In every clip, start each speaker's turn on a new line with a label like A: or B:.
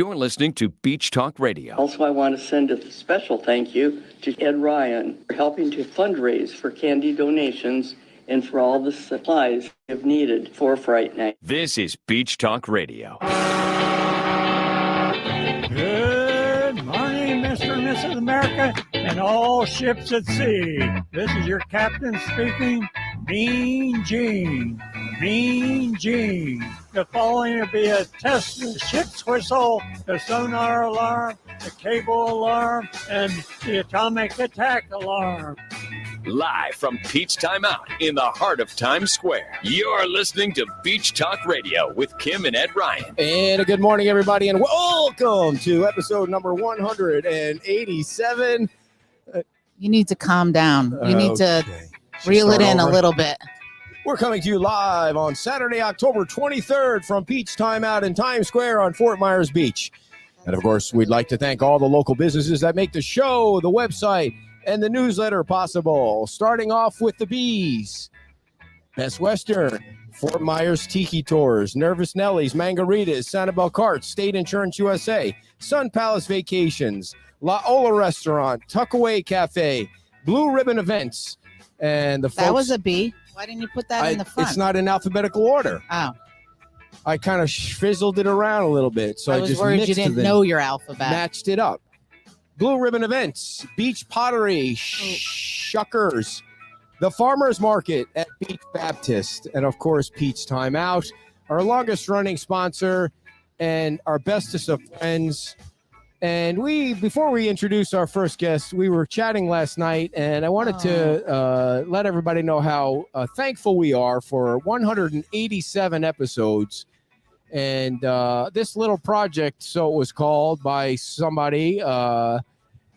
A: You're listening to Beach Talk Radio.
B: Also, I want to send a special thank you to Ed Ryan for helping to fundraise for candy donations and for all the supplies you've needed for Fright Night.
A: This is Beach Talk Radio.
C: Good morning, Mr. and Mrs. America, and all ships at sea. This is your captain speaking, Mean Gene. Mean Gene. The following will be a test of the ship's whistle, the sonar alarm, the cable alarm, and the atomic attack alarm.
A: Live from Pete's Timeout in the heart of Times Square. You're listening to Beach Talk Radio with Kim and Ed Ryan.
D: And a good morning, everybody, and welcome to episode number 187.
E: You need to calm down. You need to reel it in a little bit.
D: We're coming to you live on Saturday, October 23rd from Pete's Timeout in Times Square on Fort Myers Beach. And, of course, we'd like to thank all the local businesses that make the show, the website, and the newsletter possible. Starting off with the Bees, Best Western, Fort Myers Tiki Tours, Nervous Nellies, Mangaritas, Sanibel Carts, State Insurance USA, Sun Palace Vacations, La Ola Restaurant, Tuckaway Cafe, Blue Ribbon Events, and the folks.
E: That was a B. Why didn't you put that in the front?
D: It's not in alphabetical order.
E: Oh.
D: I kind of fizzled it around a little bit. So I
E: was
D: just
E: worried you didn't know your alphabet.
D: Matched it up. Blue Ribbon Events, Beach Pottery, Shuckers, the Farmers Market at Beach Baptist, and, of course, Pete's Timeout, our longest-running sponsor and our bestest of friends. And before we introduce our first guest, we were chatting last night, and I wanted to let everybody know how thankful we are for 187 episodes. And this little project, so it was called by somebody,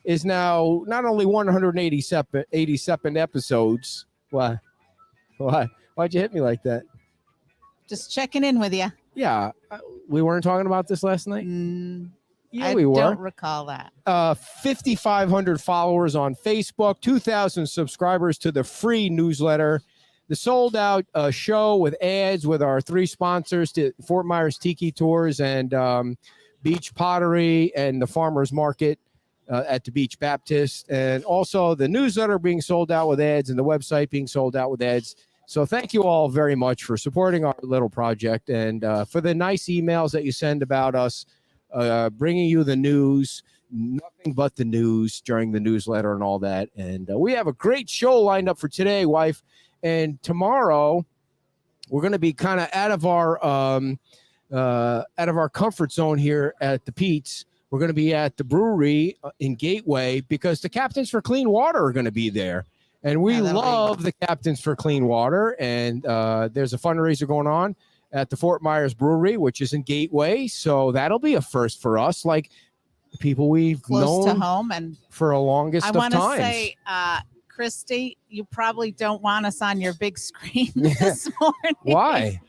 D: is now not only 187 episodes. Why? Why'd you hit me like that?
E: Just checking in with you.
D: Yeah. We weren't talking about this last night? Yeah, we were.
E: I don't recall that.
D: 5,500 followers on Facebook, 2,000 subscribers to the free newsletter, the sold-out show with ads with our three sponsors, to Fort Myers Tiki Tours and Beach Pottery and the Farmers Market at the Beach Baptist, and also the newsletter being sold out with ads and the website being sold out with ads. So thank you all very much for supporting our little project and for the nice emails that you send about us. Bringing you the news, nothing but the news during the newsletter and all that. And we have a great show lined up for today, wife. And tomorrow, we're going to be kind of out of our comfort zone here at the Pete's. We're going to be at the brewery in Gateway because the Captains for Clean Water are going to be there. And we love the Captains for Clean Water. And there's a fundraiser going on at the Fort Myers Brewery, which is in Gateway. So that'll be a first for us, like people we've
E: close
D: known
E: to home and
D: for a longest of times.
E: I want to say, Christy, you probably don't want us on your big screen this morning.
D: Why?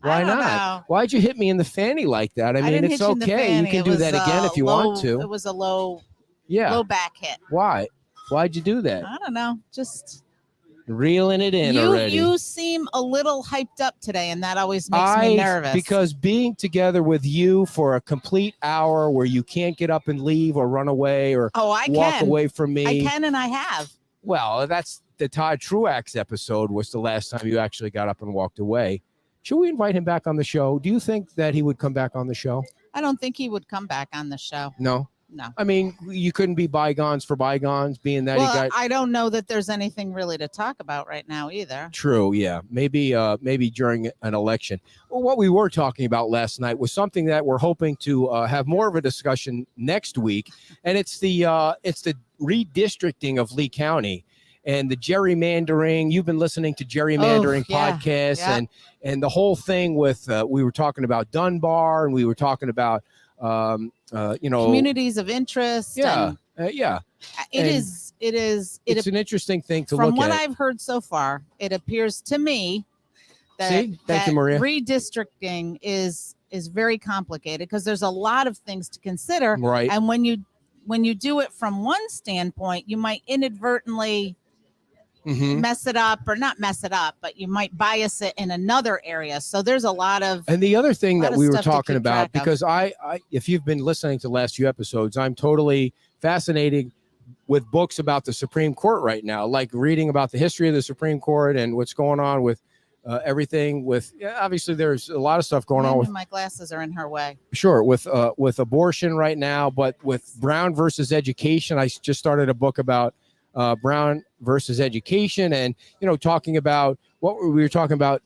D: Why not?
E: Know.
D: Why'd you hit me in the fanny like that? I mean, it's okay. You can do that again if you want to.
E: It was a low back hit.
D: Why? Why'd you do that?
E: I don't know. Just
D: reeling it in already.
E: You seem a little hyped up today, and that always makes me nervous.
D: Because being together with you for a complete hour where you can't get up and leave or run away or walk away from me.
E: I can, and I have.
D: Well, that's the Todd Truax episode was the last time you actually got up and walked away. Should we invite him back on the show? Do you think that he would come back on the show?
E: I don't think he would come back on the show.
D: No?
E: No.
D: I mean, you couldn't be bygones for bygones, being that
E: I don't know that there's anything really to talk about right now either.
D: True, yeah. Maybe during an election. Well, what we were talking about last night was something that we're hoping to have more of a discussion next week, and it's the redistricting of Lee County. And the gerrymandering, you've been listening to gerrymandering podcasts and the whole thing with, we were talking about Dunbar and we were talking about,
E: communities of interest. It's
D: an interesting thing to look at.
E: From what I've heard so far, it appears to me that redistricting is very complicated because there's a lot of things to consider.
D: Right.
E: And when you do it from one standpoint, you might inadvertently mess it up, or not mess it up, but you might bias it in another area. So there's a lot of.
D: And the other thing that we were talking about, because
E: I
D: if you've been listening to the last few episodes, I'm totally fascinated with books about the Supreme Court right now, like reading about the history of the Supreme Court and what's going on with everything with, obviously there's a lot of stuff going on with.
E: My glasses are in her way.
D: Sure. With abortion right now, but with Brown versus education, I just started a book about Brown versus education, and, talking about what we were talking about,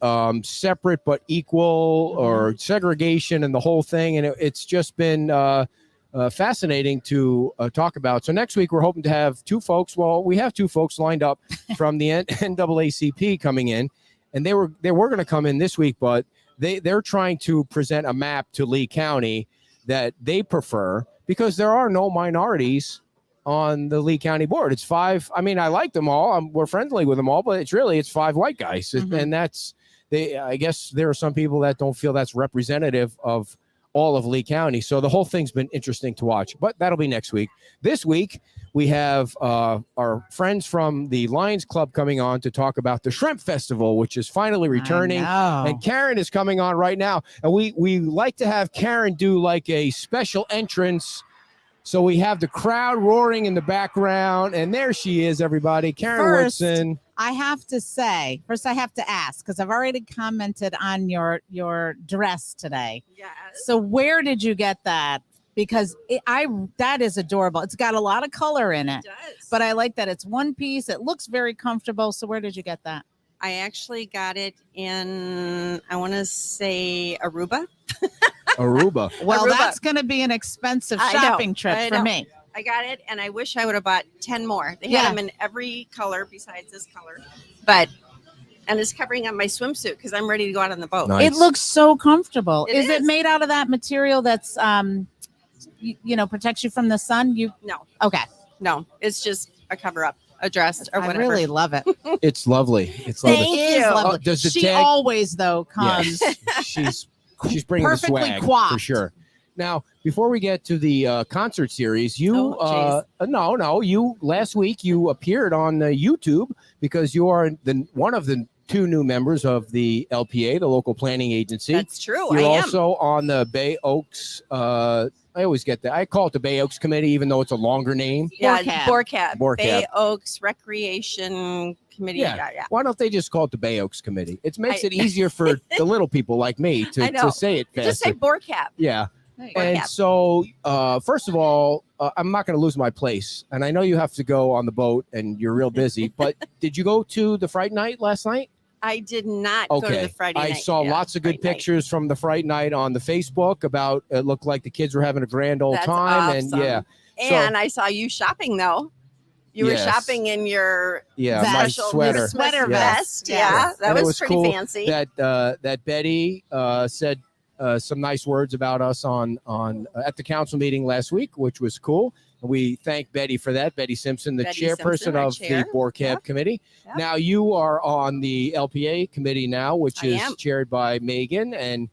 D: separate but equal, or segregation, and the whole thing. And it's just been fascinating to talk about. So next week, we're hoping to have two folks. Well, we have two folks lined up from the NAACP coming in, and they were going to come in this week, but they're trying to present a map to Lee County that they prefer, because there are no minorities on the Lee County board. It's 5. I mean, I like them all. We're friendly with them all, but it's 5 white guys. And I guess there are some people that don't feel that's representative of all of Lee County. So the whole thing's been interesting to watch, but that'll be next week. This week, we have our friends from the Lions Club coming on to talk about the Shrimp Festival, which is finally returning. And Karen is coming on right now. And we like to have Karen do like a special entrance. So we have the crowd roaring in the background, and there she is, everybody. Karen Woodson.
E: I have to say, first I have to ask, because I've already commented on your dress today.
F: Yes.
E: So where did you get that? Because that is adorable. It's got a lot of color in it.
F: It does.
E: But I like that it's one piece. It looks very comfortable. So where did you get that?
F: I actually got it in, I want to say, Aruba.
D: Aruba.
E: Well,
F: Aruba.
E: that's going to be an expensive shopping trip for me.
F: I got it, and I wish I would have bought 10 more. They had them in every color besides this color. And it's covering up my swimsuit because I'm ready to go out on the boat.
D: Nice.
E: It looks so comfortable. Is it
F: is.
E: made out of that material that's, protects you from the sun?
F: No.
E: Okay.
F: No, it's just a cover-up, a dress, or whatever.
E: I really love it.
D: It's lovely. It's lovely.
F: Thank you.
E: Lovely.
D: Does the
E: she
D: tag-
E: always, though, comes.
D: Yes. She's bringing the
E: Perfectly
D: swag
E: coiffed.
D: for sure. Now, before we get to the concert series, you last week you appeared on YouTube because you are one of the 2 new members of the LPA, the local planning agency.
F: That's true.
D: You're
F: I am.
D: also on the Bay Oaks. I always get that. I call it the Bay Oaks Committee, even though it's a longer name.
F: Yeah,
E: BORCAB.
D: BORCAB.
F: Bay Oaks Recreation Committee.
D: Yeah. Why don't they just call it the Bay Oaks Committee? It makes it easier for the little people like me to say it faster.
F: Just say BORCAB.
D: Yeah. And so, first of all, I'm not going to lose my place. And I know you have to go on the boat and you're real busy, but did you go to the Fright Night last night?
F: I did not go to the Friday night.
D: I saw lots of good pictures from the Fright Night on the Facebook about it looked like the kids were having a grand old time.
F: Awesome.
D: And
F: And I saw you shopping, though. You were shopping in your
D: my sweater.
F: Sweater vest. Yeah, that was pretty
D: cool
F: fancy.
D: That Betty said some nice words about us on at the council meeting last week, which was cool. And we thank Betty for that. Betty Simpson, the chairperson of the BORCAB committee. Yep. Now you are on the LPA committee now, which is chaired by Megan, and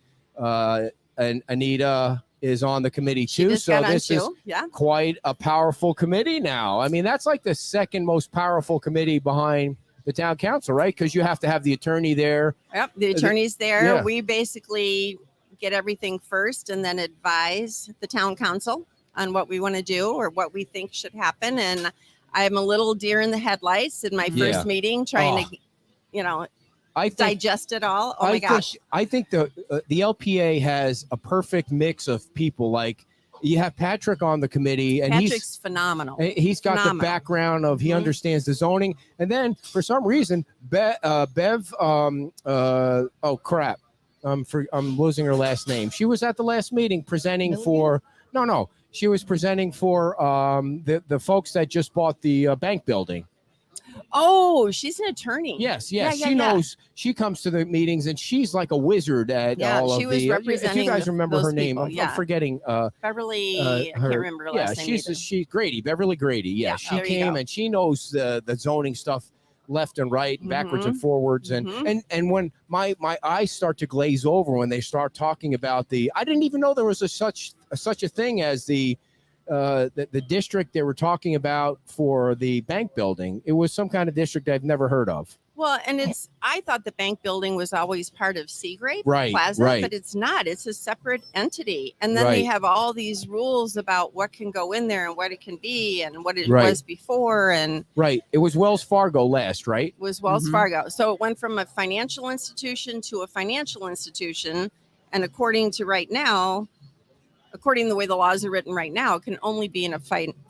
D: Anita is on the committee too. So this is quite a powerful committee now. I mean, that's like the second most powerful committee behind the town council, right? Because you have to have the attorney there.
F: Yep, the attorney's there. Yeah. We basically get everything first and then advise the town council on what we want to do or what we think should happen. And I'm a little deer in the headlights in my first meeting, trying to, digest it all. Oh my gosh.
D: I think the LPA has a perfect mix of people. Like you have Patrick on the committee, and
F: Patrick's phenomenal.
D: He's got the background of he understands the zoning. And then for some reason, Bev, oh crap. I'm losing her last name. She was at the last meeting presenting for she was presenting for the folks that just bought the bank building.
F: Oh, she's an attorney.
D: Yes. She knows. She comes to the meetings and she's like a wizard at all of the.
F: She was representing.
D: If you guys remember her name, I'm forgetting.
F: Beverly. I can't remember her last name.
D: She's Grady. Beverly Grady. Yeah, she came and she knows the zoning stuff left and right and backwards and forwards. And when my eyes start to glaze over when they start talking about I didn't even know there was such a thing as the the district they were talking about for the bank building, it was some kind of district I've never heard of.
F: Well, and I thought the bank building was always part of Seagrape
D: Right,
F: Plaza,
D: right.
F: but it's not. It's a separate entity. And then they
D: Right.
F: have all these rules about what can go in there and what it can be and what it
D: Right.
F: was before. And
D: Right. It was Wells Fargo last, right?
F: was Wells
E: Mhm.
F: Fargo. So it went from a financial institution to a financial institution. And according to right now, according to the way the laws are written right now, it can only be in a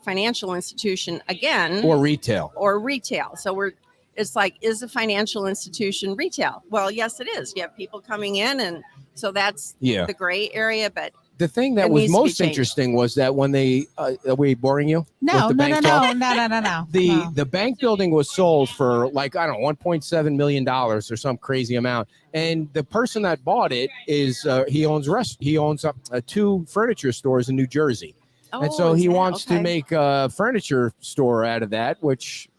F: financial institution again
D: Or retail.
F: or retail. So it's like, is a financial institution retail? Well, yes, it is. You have people coming in, and so that's
D: Yeah.
F: the gray area. But
D: The thing that
F: It
D: was
F: needs to be
D: most
F: changed.
D: interesting was that when they are we boring you?
E: No,
D: with the
E: no,
D: bank
E: no,
D: talk?
E: no.
D: The bank building was sold for like, I don't know, $1.7 million or some crazy amount. And the person that bought it is he owns 2 furniture stores in New Jersey. And so
F: is
D: he
F: that
D: wants to
F: okay?
D: make a furniture store out of that, which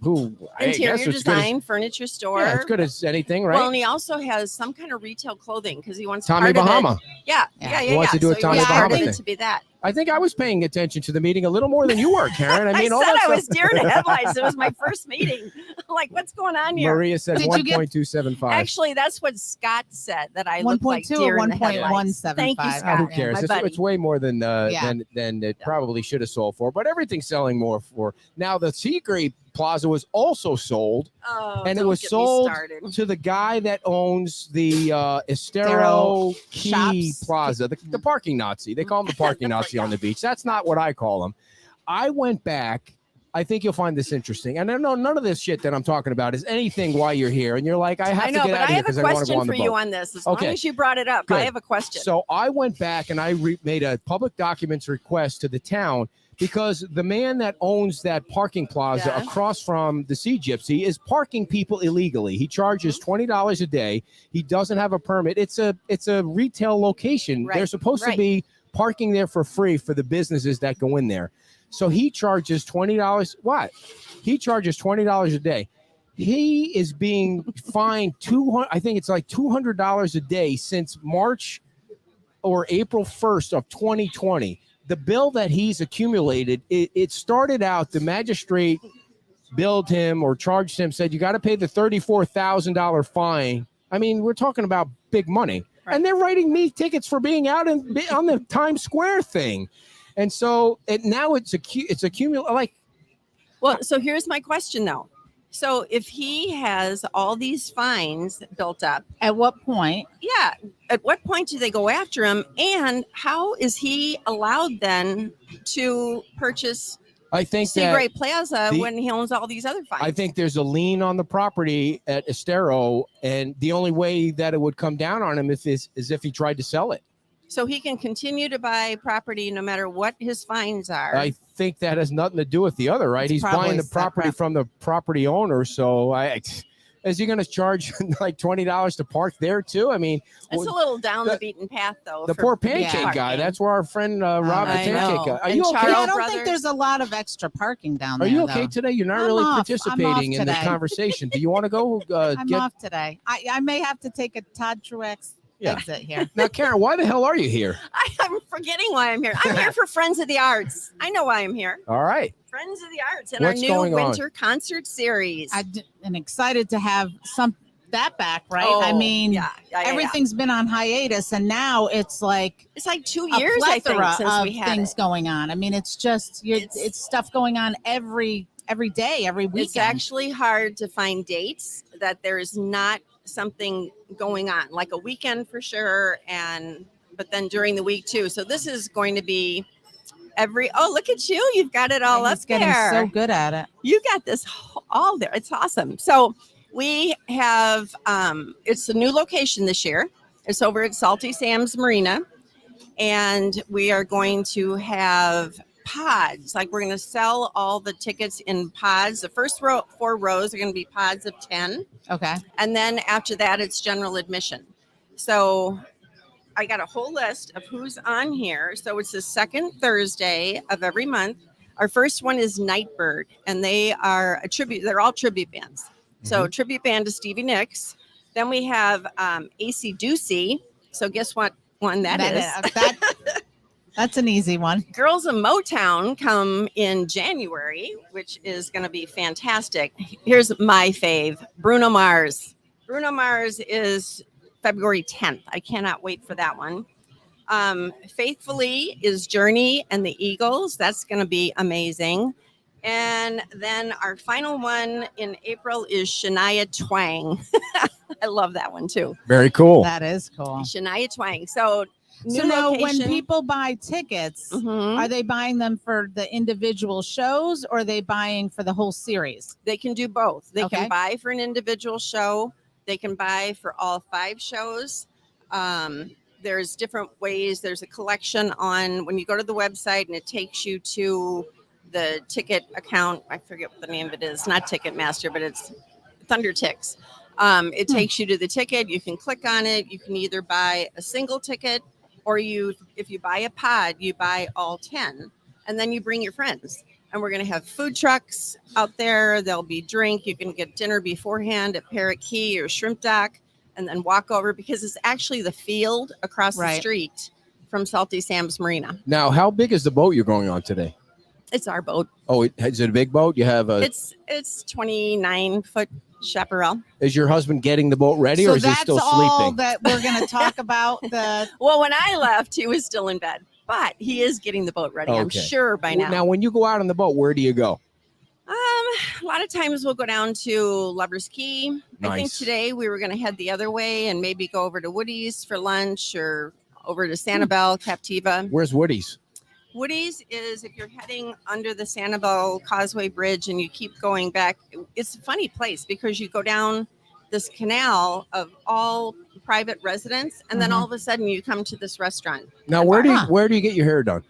D: I
F: Interior
D: guess it's good as,
F: design, furniture store.
D: yeah, it's good as anything, right?
F: Well, and he also has some kind of retail clothing because he wants
D: Tommy
F: part of it-
D: Bahama.
F: Yeah,
E: Yeah.
F: yeah, yeah.
D: He wants to do a
F: So he
D: Tommy
F: wants part
E: Bahama
F: of it
D: thing.
F: to be that.
D: I think I was paying attention to the meeting a little more than you were, Karen. I mean, all
F: said
D: that
F: I was
D: stuff.
F: deer in the headlights. It was my first meeting. I'm like, what's going on here?
D: Maria said
E: Did you get-
D: 1.275.
F: Actually, that's what Scott said, that I look like
E: 1.2
F: deer
E: or
F: in the headlights.
E: 1.175?
F: Thank you,
D: Ah,
F: Scott.
D: who cares?
F: My
D: It's,
F: buddy.
D: it's way more than
E: Yeah.
D: than it probably should have sold for. But everything's selling more for now. The Seagrape Plaza was also sold,
F: Oh,
D: and it
F: don't
D: was
F: get me
D: sold
F: started.
D: to the guy that owns the Estero Key
E: Shops.
D: Plaza, the parking Nazi. They call him the parking Nazi on the beach. That's not what I call him. I went back. I think you'll find this interesting. And I know none of this shit that I'm talking about is anything while you're here. And you're like, I have
F: I know,
D: to get
F: but
D: out of
F: I
D: here
F: have a
D: because I want to go
F: question
D: on the
F: for
D: boat.
F: you on this. As
D: Okay.
F: long as you brought it up,
D: Good.
F: I have a question.
D: So I went back and I made a public documents request to the town because the man that owns that parking plaza
F: Yeah.
D: across from the Sea Gypsy is parking people illegally. He charges $20 a day. He doesn't have a permit. It's a retail location.
F: Right,
D: They're supposed to
F: right.
D: be parking there for free for the businesses that go in there. So he charges $20. What? He charges $20 a day. He is being fined I think it's like $200 a day since March or April 1st of 2020. The bill that he's accumulated, it started out, the magistrate billed him or charged him, said, you got to pay the $34,000 fine. I mean, we're talking about big money.
F: Right.
D: And they're writing me tickets for being out on the Times Square thing. And so now it's accumulated. Like,
F: Well, so here's my question, though. So if he has all these fines built up,
E: At what point?
F: yeah, at what point do they go after him? And how is he allowed then to purchase
D: I think that
F: Seagrape Plaza
D: the-
F: when he owns all these other fines?
D: I think there's a lien on the property at Estero, and the only way that it would come down on him is if he tried to sell it.
F: so. He can continue to buy property no matter what his fines are.
D: I think that has nothing to do with the other, right?
E: It's
D: He's
E: probably
D: buying the property
E: separate.
D: from the property owner. So is he going to charge like $20 to park there too? I mean,
F: it's a little down the
D: the-
F: beaten path, though.
D: the
F: for
D: poor pancake
F: parking.
D: guy. That's where our friend Rob the
E: I
D: pancake
F: know.
D: guy. Are
F: And
D: you okay?
F: Charles
E: I don't
F: Brothers.
E: think there's a lot of extra parking down
D: Are
E: there.
D: you okay
E: though.
D: today? You're not
E: I'm
D: really
E: off. I'm off
D: participating in the
E: today.
D: conversation. Do you want to go
E: I'm
D: get
E: off today. I may have to take a Todd Truex
D: Yeah.
E: exit here.
D: now, Karen? Why the hell are you here?
F: I'm forgetting why I'm here. I'm here for Friends of the Arts. I know why I'm here.
D: All right.
F: Friends of the Arts and
D: What's
F: our
D: going
F: new
D: on?
F: winter concert series.
E: I'm excited to have that back, right? I
F: Oh,
E: mean,
F: yeah.
E: everything's been on hiatus, and now it's like
F: It's like 2
E: a
F: years, I think,
E: plethora
F: since
E: of
F: we had
E: things
F: it.
E: going on. I mean, it's just it's stuff going on every day, every weekend.
F: It's actually hard to find dates that there is not something going on, like a weekend for sure, but then during the week too. So this is going to be look at you, you've got it all
E: And
F: up
E: he's getting
F: there.
E: so good at it.
F: You got this all there. It's awesome. So we have it's a new location this year. It's over at Salty Sam's Marina, and we are going to have pods. Like, we're going to sell all the tickets in pods. The first 4 rows are going to be pods of 10,
E: Okay.
F: and then after that it's general admission. So I got a whole list of who's on here. So it's the second Thursday of every month. Our first one is Nightbird, and they are a tribute. They're all tribute bands. So tribute band to Stevie Nicks. Then we have AC Doocy. So guess what one that is?
E: That's an easy one.
F: Girls of Motown come in January, which is going to be fantastic. Here's my fave, Bruno Mars. Bruno Mars is February 10th. I cannot wait for that one. Faithfully is Journey and the Eagles. That's going to be amazing. And then our final one in April is Shania Twain. I love that one too.
D: Very cool.
E: That is cool.
F: Shania Twain. So new
E: now
F: location.
E: when people buy tickets, are they buying them for the individual shows or are they buying for the whole series?
F: They can do both. They
E: Okay.
F: can buy for an individual show. They can buy for all 5 shows. There's different ways. There's a collection on when you go to the website and it takes you to the ticket account. I forget what the name of it is. Not Ticketmaster, but it's ThunderTix. It takes you to the ticket. You can click on it. You can either buy a single ticket or if you buy a pod, you buy all 10 and then you bring your friends. And we're going to have food trucks out there. There'll be drink. You can get dinner beforehand at Parrot Key or Shrimp Dock and then walk over because it's actually the field across the street from Salty Sam's Marina.
D: Now, how big is the boat you're going on today?
F: It's our boat.
D: Oh, is it a big boat? You have a.
F: It's 29-foot chaparral.
D: Is your husband getting the boat ready,
E: So
D: or is he still
E: that's all
D: sleeping?
E: that we're going to talk about.
F: Well, when I left, he was still in bed, but he is getting the boat ready. I'm
D: Okay.
F: sure by now.
D: Now, when you go out on the boat, where do you go?
F: A lot of times we'll go down to Lover's Key. I think
D: Nice.
F: today we were going to head the other way and maybe go over to Woody's for lunch or over to Sanibel, Captiva.
D: Where's Woody's?
F: Woody's is if you're heading under the Sanibel Causeway Bridge and you keep going back. It's a funny place because you go down this canal of all private residents, and then all of a sudden you come to this restaurant.
D: Now, where do you get your hair done?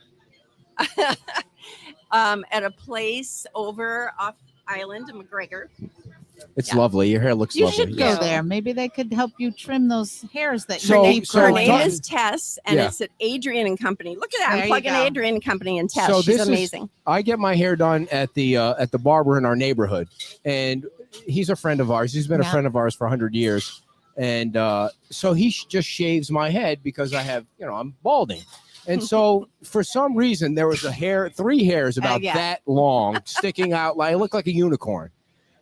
F: At a place over off island in McGregor.
D: It's lovely. Your hair looks
E: You
D: lovely.
E: should go there. Maybe they could help you trim those hairs that
D: So-
E: you keep
D: so
F: Her
E: growing.
F: name
D: talk-
F: is Tess, and
D: Yeah.
F: it's at Adrian and Company. Look at that!
E: There
F: I'm
E: you
F: plugging
E: go.
F: Adrian and Company and Tess.
D: So
F: She's
D: this is-
F: amazing.
D: I get my hair done at the barber in our neighborhood, and he's a friend of ours. He's been a
E: Yeah.
D: friend of ours for 100 years, and so he just shaves my head because I have, I'm balding. And so for some reason there was 3 hairs about
E: yeah.
D: that long sticking out. Like I look like a unicorn.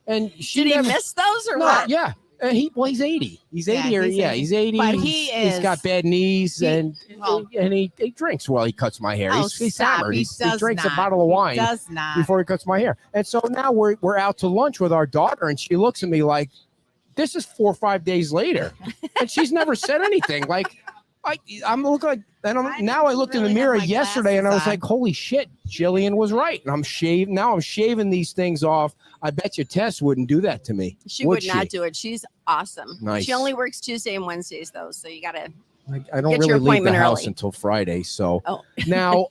D: And she
F: Did he
D: never,
F: miss those or
D: no,
F: what?
D: yeah. He's 80. He's 80
E: Yeah,
D: he's 80.
E: But
D: He's got bad knees and he drinks while he cuts my hair.
E: Oh,
D: He's
E: stop.
D: hammered.
E: He
D: He
E: does
D: drinks
E: not.
D: a bottle of wine
E: He does not.
D: before he cuts my hair. And so now we're out to lunch with our daughter, and she looks at me like, this is 4 or 5 days later, and she's never said anything. Like I'm looking like, now I looked in the
E: really
D: mirror
E: have my
D: yesterday, and I was
E: glasses
D: like, holy shit, Jillian was right. And I'm shaving these things off. I bet you Tess wouldn't do that to me.
F: She would not do it. She's awesome.
D: Nice.
F: She only works Tuesday and Wednesdays though, so you gotta.
D: I don't
F: Get your
D: really leave the
F: appointment
D: house
F: early.
D: until Friday. So
F: Oh.
D: now,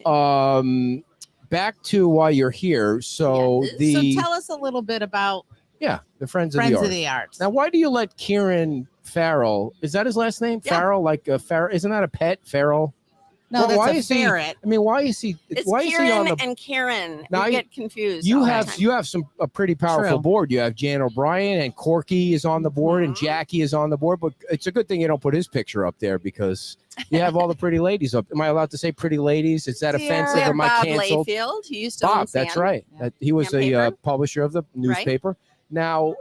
D: back to why you're here. So
F: Yes.
E: So tell us a little bit about
D: the Friends of
E: Friends
D: the
E: of
D: Arts.
E: the Arts.
D: Now, why do you let Kieran Farrell? Is that his last name?
F: Yeah.
D: Farrell, like Farrell? Isn't that a pet? Farrell.
E: No,
D: Well, why
E: that's a
D: is he-
E: ferret.
D: I mean, why is he?
F: It's
D: why is he on
F: Kieran
D: the?
F: and Karen.
D: Now,
F: You get confused.
D: You
F: all the
D: have
F: time.
D: a pretty powerful
E: True.
D: board. You have Jan O'Brien and Corky is on the board and
F: Mhm.
D: Jackie is on the board. But it's a good thing you don't put his picture up there because you have all the pretty ladies up. Am I allowed to say pretty ladies? Is that
F: We
D: offensive?
F: have
D: Am I
F: Bob
D: canceled?
F: Layfield. He used to own
D: Bob, that's
F: Sand.
D: right. He was
F: Sand
D: a
F: paper.
D: publisher of the newspaper. Now,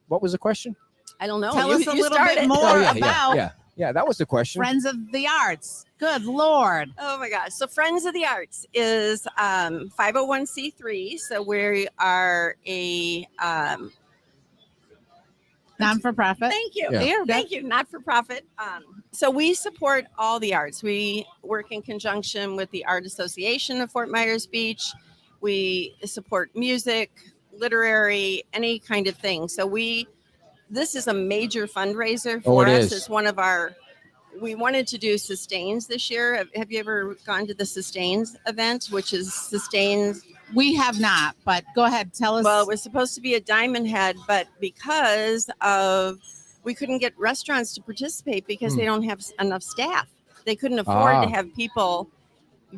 D: what was the question?
F: I don't know.
E: Tell
F: You-
E: us a
F: you
E: little
F: started.
E: bit more
D: Oh, yeah,
E: about
D: yeah. That was the question.
E: Friends of the Arts. Good Lord.
F: Oh my gosh. So Friends of the Arts is 501c3. So we are a
E: Non-for-profit.
F: thank you.
D: Yeah.
E: There,
F: Thank you. Not for profit. So we support all the arts. We work in conjunction with the Art Association of Fort Myers Beach. We support music, literary, any kind of thing. So this is a major fundraiser for
D: it
F: us.
D: is.
F: It's we wanted to do Sustains this year. Have you ever gone to the Sustains event, which is Sustains?
E: We have not, but go ahead. Tell us.
F: Well, it was supposed to be a Diamond Head, but because we couldn't get restaurants to participate because they don't have enough staff. They couldn't afford to have people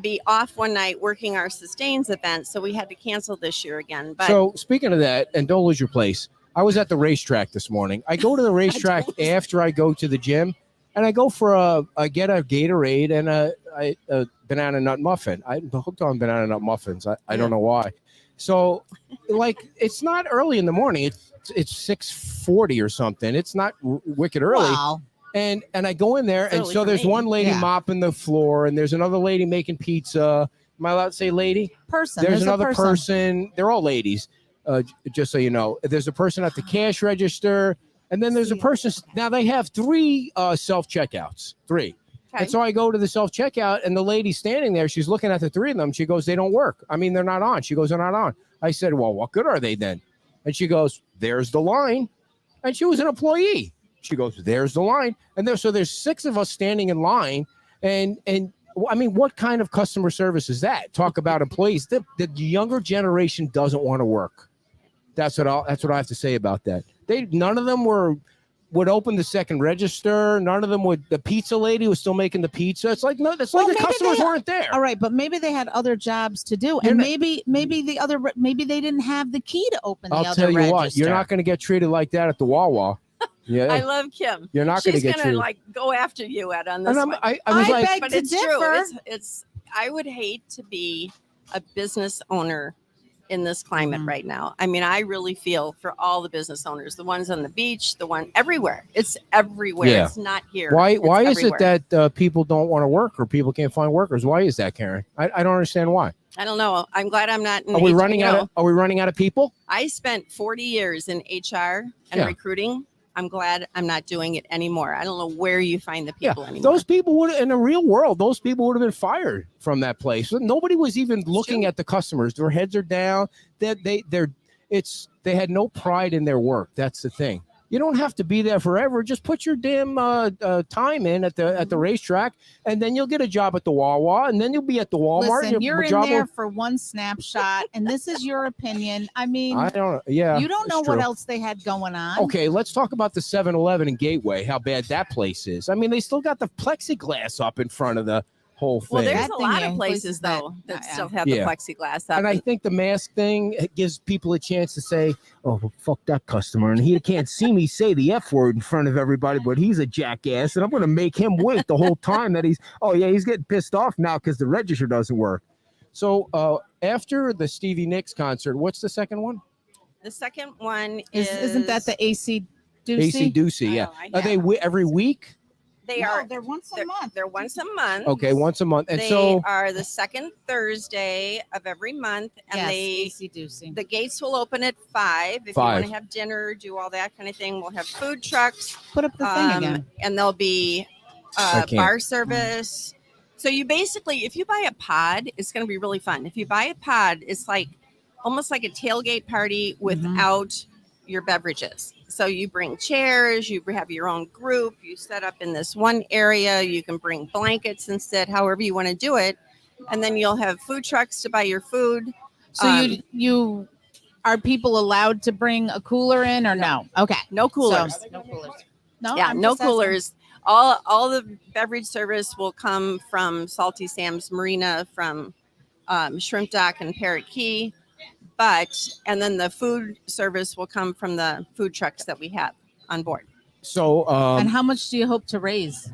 F: be off one night working our Sustains event, so we had to cancel this year again. But
D: So speaking of that, and don't lose your place. I was at the racetrack this morning. I go to the racetrack after I go to the gym, And I go for I get a Gatorade and a banana nut muffin. I'm hooked on banana nut muffins. I don't know why. So, like, it's not early in the morning. It's 6:40 or something. It's not wicked early.
E: Wow.
D: And I go in there, and so there's one lady mopping the floor, and there's another lady making pizza. Am I allowed to say lady?
E: Person.
D: There's another person. They're all ladies, just so you know. There's a person at the cash register, and then there's a person. Now they have 3 self-checkouts. 3.
F: Okay.
D: And so I go to the self-checkout, and the lady standing there, she's looking at the 3 of them. She goes, they don't work. I mean, they're not on. She goes, they're not on. I said, well, what good are they then? And she goes, there's the line. And she was an employee. She goes, there's the line. And so there's 6 of us standing in line. And I mean, what kind of customer service is that? Talk about employees. The younger generation doesn't want to work. That's what I have to say about that. None of them would open the second register. None of them would. The pizza lady was still making the pizza. It's like, no, it's like the customers weren't there.
E: All right, but maybe they had other jobs to do, and maybe they didn't have the key to open the other register.
D: I'll tell you what, you're not going to get treated like that at the Wawa. Yeah,
F: I love Kim.
D: You're not going to get treated.
F: She's going to like go after you on this one.
D: I was like,
E: beg
F: but
E: to
F: it's
E: differ.
F: true. It's I would hate to be a business owner in this climate right now. I mean, I really feel for all the business owners, the ones on the beach, the one everywhere. It's everywhere.
D: Yeah.
F: It's not here.
D: Why is
F: everywhere.
D: it that people don't want to work or people can't find workers? Why is that, Karen? I don't understand why.
F: I don't know. I'm glad I'm not in
D: Are we running out of people?
F: I spent 40 years in HR and recruiting. I'm glad I'm not doing it anymore. I don't know where you find the people anymore.
D: Those people would, in the real world, those people would have been fired from that place. Nobody was even looking at the customers. Their heads are down. They had no pride in their work. That's the thing. You don't have to be there forever. Just put your damn time in at the racetrack, and then you'll get a job at the Wawa, and then you'll be at the Walmart.
E: Listen, you're in there for one snapshot, and this is your opinion. I mean,
D: I don't. Yeah,
E: you don't know
D: what
E: what else they had going on.
D: Okay, let's talk about the 7-Eleven in Gateway. How bad that place is. I mean, they still got the plexiglass up in front of the whole thing.
F: Well, there's a lot of places though that still have the plexiglass up.
D: And I think the mask thing gives people a chance to say, "Oh, well, fuck that customer," and he can't see me say the F word in front of everybody, but he's a jackass, and I'm going to make him wait the whole time that he's getting pissed off now because the register doesn't work. So after the Stevie Nicks concert, what's the second one?
F: The second one
E: isn't that the AC Ducey?
D: AC Ducey, yeah. Are they every week?
E: They're once a month.
F: They're once a month.
D: Okay, once a month. And
F: they are the second Thursday of every month. And
E: the
F: gates will open at 5. If you want to have dinner, do all that kind of thing. We'll have food trucks.
E: Put up the thing again.
F: And there'll be bar service. So you basically, if you buy a pod, it's going to be really fun. If you buy a pod, it's like almost like a tailgate party without your beverages. So you bring chairs, you have your own group, you set up in this one area, you can bring blankets instead, however you want to do it. And then you'll have food trucks to buy your food.
E: So you are people allowed to bring a cooler in or no? Okay.
F: No coolers.
E: So, no coolers.
F: No coolers. All the beverage service will come from Salty Sam's Marina, from Shrimp Dock and Parrot Key. And then the food service will come from the food trucks that we have on board.
D: So,
E: and how much do you hope to raise?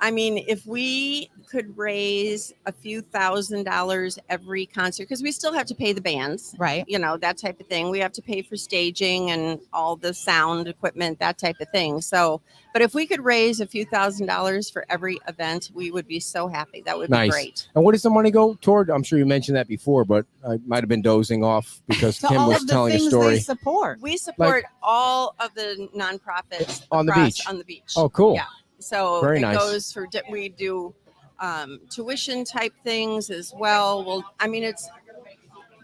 F: I mean, if we could raise a few $1,000s every concert, because we still have to pay the bands,
E: right?
F: You know, that type of thing. We have to pay for staging and all the sound equipment, that type of thing. So, but if we could raise a few $1,000s for every event, we would be so happy. That would be great.
D: And what does the money go toward? I'm sure you mentioned that before, but I might have been dozing off because Kim was telling a story.
F: We support all of the nonprofits
D: on the beach.
F: On the beach.
D: Oh, cool.
F: Yeah. So
D: very
F: it
D: nice.
F: Goes for, we do tuition type things as well. Well, I mean, it's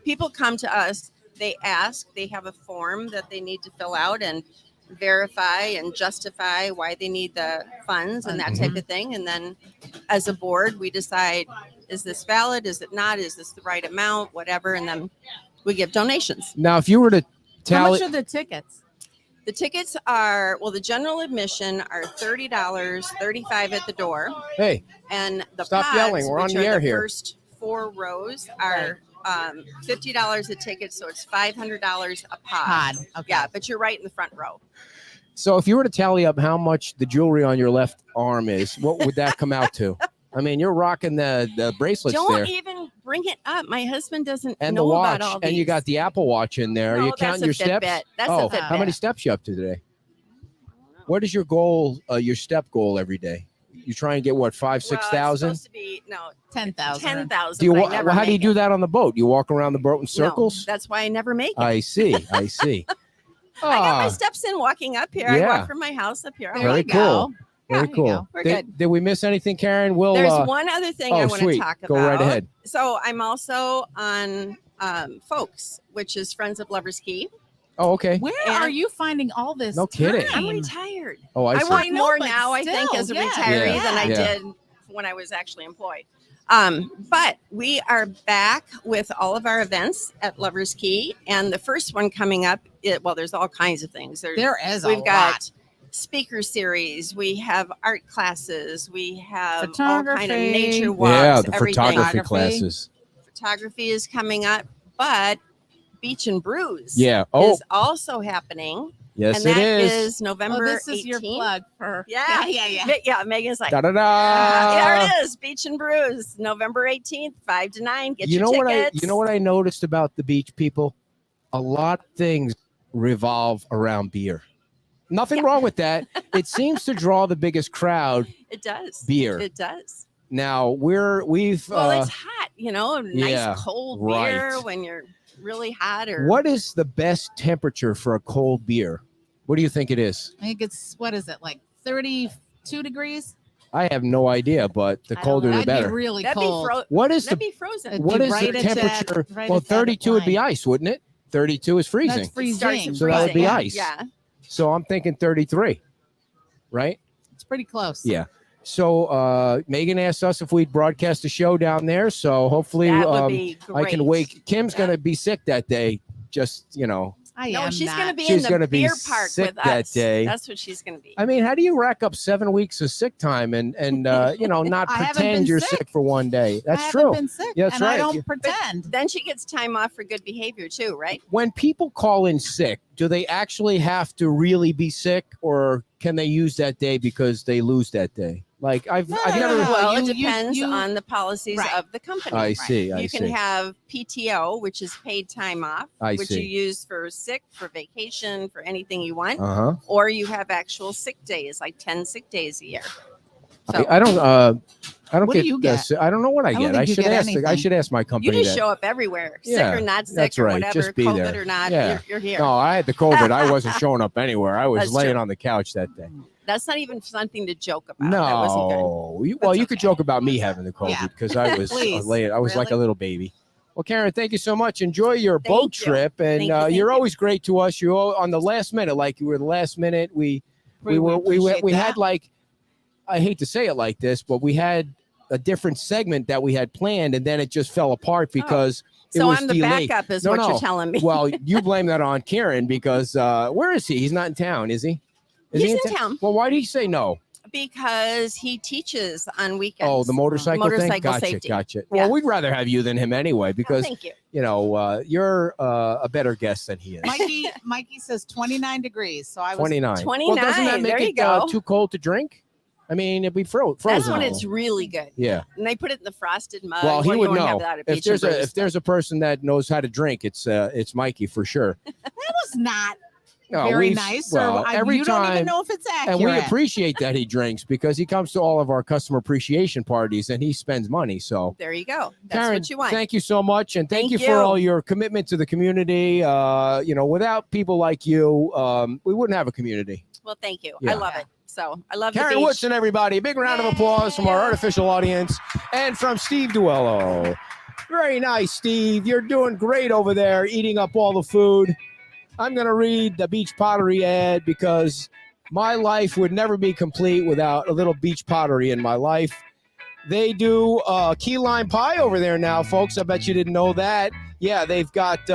F: people come to us, they ask, they have a form that they need to fill out and verify and justify why they need the funds and that type of thing. And then as a board, we decide, is this valid? Is it not? Is this the right amount? Whatever. And then we give donations.
D: Now, if you were to tally,
E: how much are the tickets?
F: The tickets are, well, the general admission are $30, $35 at the door.
D: Hey,
F: and the
D: stop
F: pods,
D: yelling. We're on the air here.
F: First 4 rows are $50 a ticket, so it's $500 a pod.
E: Okay.
F: Yeah, but you're right in the front row.
D: So if you were to tally up how much the jewelry on your left arm is, what would that come out to? I mean, you're rocking the bracelets
F: Don't
D: there.
F: even bring it up. My husband doesn't
D: And
F: know
D: the watch.
F: about all these.
D: And you got the Apple Watch in there.
F: No,
D: Are you counting your steps?
F: That's
D: oh,
F: a Fitbit.
D: how many steps you up to today? What is your goal, your step goal every day? You try and get what, 5,000, 6,000?
F: It's supposed to be
E: 10,000.
F: 10,000.
D: Do you
F: but I never
D: how do you
F: make
D: do
F: it.
D: that on the boat? You walk around the boat in circles?
F: No, that's why I never make it.
D: I see. I see.
F: I got my
D: Ah,
F: steps in walking up here. I
D: Yeah.
F: walk from my house up here.
E: There
D: Very
E: you
D: cool.
E: go.
D: very
E: there you
D: cool.
E: go.
F: We're
D: Did,
F: good.
D: did we miss anything, Karen? We'll.
F: There's one other thing I
D: oh,
F: want to
D: sweet.
F: talk about.
D: Go right ahead.
F: So I'm also on Folks, which is Friends of Lovers Key.
D: Oh, okay.
E: Where
F: And-
E: are you finding all this?
D: No kidding.
F: I'm
E: time?
F: retired.
D: Oh, I
F: I
D: see.
F: work
E: I know,
F: more
E: but
F: now, I think,
E: still,
F: as a
E: yeah.
F: retiree than I
D: Yeah.
F: did when I was actually employed. But we are back with all of our events at Lovers Key, and the first one coming up. There's all kinds of things.
E: There is
F: We've
E: a
F: got
E: lot.
F: speaker series. We have art classes. We have all kind of
E: Photography.
F: nature walks.
D: Yeah, the
F: everything.
D: photography
E: Photography.
D: classes.
F: Photography is coming up, but Beach and Brews
D: Yeah. Oh,
F: is also happening,
D: yes,
F: and
D: it
F: that
D: is.
F: is
E: Oh,
F: November
E: this is
F: 18th.
E: your plug for.
F: Yeah.
E: yeah.
F: Yeah, Megan's like,
D: Da da
F: there
D: da.
F: it is, Beach and Brews, November 18th, 5 to 9. Get
D: You
F: your
D: know what
F: tickets.
D: you know what I noticed about the beach people? A lot of things revolve around beer. Nothing
F: Yeah.
D: wrong with that. It seems to draw the biggest crowd.
F: It does.
D: Beer.
F: It does.
D: Now we've.
F: Well, it's hot, a nice
D: yeah,
F: cold
D: right.
F: beer when you're really hot. Or
D: What is the best temperature for a cold beer? What do you think it is?
E: I think it's, what is it, like 32 degrees?
D: I have no idea, but the
F: I don't
D: colder
F: know.
D: the
E: That'd be
D: better.
E: really
F: that'd
E: cold.
D: What is
F: that'd
D: the
F: be frozen.
E: It'd
D: what
E: be
D: is
E: right
D: the
E: at that-
D: temperature?
E: right
D: Well,
E: at that
D: 32 would be
E: line.
D: ice, wouldn't it? 32 is freezing.
E: That's
F: It starts
E: freezing.
F: at
D: So that would be
F: freezing.
D: ice.
F: Yeah.
D: So I'm thinking 33, right?
E: It's pretty close.
D: Yeah. So Megan asked us if we'd broadcast a show down there. So hopefully
F: That would be
D: I can
F: great.
D: wake. Kim's
F: Yeah.
D: going to be sick that day. Just,
E: I
F: No,
E: am
F: she's
E: not.
F: going to be
D: She's
F: in
D: gonna
F: the
D: be
F: beer park
D: sick
F: with
D: that
F: us.
D: day.
F: That's what she's going to be.
D: I mean, how do you rack up 7 weeks of sick time and not
E: I haven't
D: pretend
E: been
D: you're
E: sick.
D: sick for one day?
E: I
D: That's
E: haven't
D: true.
E: been sick,
D: Yeah, that's
E: and
D: right.
E: I don't
D: You-
E: pretend.
F: Then she gets time off for good behavior too, right?
D: When people call in sick, do they actually have to really be sick, or can they use that day because they lose that day? Like I've
E: No,
D: never.
E: no, no.
F: Well, it
E: you-
F: depends
E: you-
F: on the policies
E: Right.
F: of the company.
D: I see. I
F: You
D: see.
F: can have PTO, which is paid time off,
D: I
F: which
D: see.
F: you use for sick, for vacation, for anything you want,
D: Uh huh.
F: or you have actual sick days, like 10 sick days a year. So
D: I don't. I don't
E: What
D: get.
E: do you get?
D: I don't know what I
E: don't
D: get.
E: think
D: I
E: you
D: should
E: get
D: ask. I
E: anything.
D: should ask my
F: you
D: company.
F: just
D: that.
F: show up everywhere,
D: Yeah,
F: sick or not sick
D: that's
F: or
D: right.
F: whatever,
D: Just be
F: COVID
D: there.
F: or not,
D: Yeah.
F: you're here.
D: No, I had the COVID. I wasn't showing up anywhere. I was
F: That's
D: laying
F: true.
D: on the couch that day.
F: That's not even something to joke about. That wasn't good.
D: No, well, you could
F: okay.
D: joke about me having the COVID
E: Yeah.
D: because I was
E: Please.
D: laying. I was like a
F: Really?
D: little baby. Well, Karen, thank you so much. Enjoy your
F: Thank
D: boat
F: you.
D: trip, and
F: Thank you, thank
D: you're
F: you.
D: always great to us. You're on the last minute, like you were the last minute. We
E: appreciate
D: had
E: that.
D: like, I hate to say it like this, but we had a different segment that we had planned, and then it just fell apart because it
F: So
D: was
F: I'm the
D: delayed.
F: backup, is
D: No,
F: what
D: no.
F: you're telling me.
D: Well, you blame that on Karen because where is he? He's not in town, is he? Is
F: He's
D: he
F: in town
D: Well, why did he say no?
F: because he teaches on weekends.
D: Oh, the motorcycle thing.
F: Motorcycle
D: Gotcha,
F: safety.
D: gotcha.
F: Yeah.
D: Well, we'd rather have you than him anyway
F: Oh,
D: because
F: thank you.
D: you're a better guest than he is.
E: Mikey says 29 degrees. So I was
D: 29.
F: 29,
D: Well, doesn't that make
F: there you
D: it
F: go.
D: too cold to drink? I mean, it'd be frozen.
F: That's when it's really good.
D: Yeah.
F: And they put it in the frosted mug.
D: Well, he
F: What do you
D: would
F: wanna
D: know.
F: have that at
D: If
F: Beach
D: there's
F: and
D: a
F: Brews?
D: if there's a person that knows how to drink, it's Mikey for sure.
E: That was not
D: No,
E: very
D: we've-
E: nice.
D: well,
E: or
D: every
E: you don't
D: time-
E: even know if it's accurate.
D: And we appreciate that he drinks because he comes to all of our customer appreciation parties and he spends money. So
F: There you go. That's
D: Karen,
F: what you want.
D: thank you so much, and thank
F: Thank
D: you for
F: you.
D: all your commitment to the community. Without people like you, we wouldn't have a community.
F: Well, thank you.
D: Yeah.
F: I love it. So I love
D: Karen
F: the beach.
D: Woodson, everybody, a big round of applause from our artificial audience and from Steve Duello. Very nice, Steve. You're doing great over there, eating up all the food. I'm going to read the Beach Pottery ad because my life would never be complete without a little beach pottery in my life. They do key lime pie over there now, folks. I bet you didn't know that. Yeah, they've got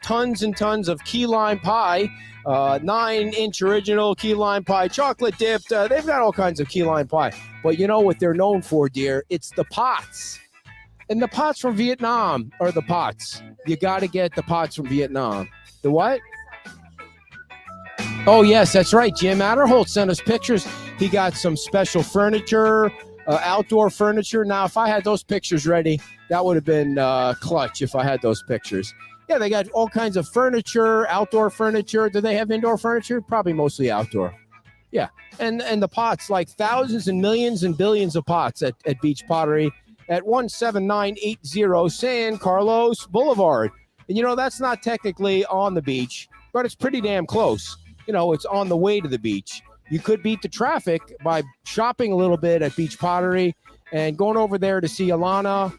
D: tons and tons of key lime pie, 9-inch original key lime pie, chocolate dipped. They've got all kinds of key lime pie. But you know what they're known for, dear? It's the pots. And the pots from Vietnam are the pots. You got to get the pots from Vietnam. The what? Oh, yes, that's right. Jim Adderholt sent us pictures. He got some special furniture, outdoor furniture. Now, if I had those pictures ready, that would have been clutch if I had those pictures. Yeah, they got all kinds of furniture, outdoor furniture. Do they have indoor furniture? Probably mostly outdoor. Yeah, and the pots, like thousands and millions and billions of pots at Beach Pottery at 17980 San Carlos Boulevard. And, you know, that's not technically on the beach, but it's pretty damn close. You know, it's on the way to the beach. You could beat the traffic by shopping a little bit at Beach Pottery and going over there to see Alana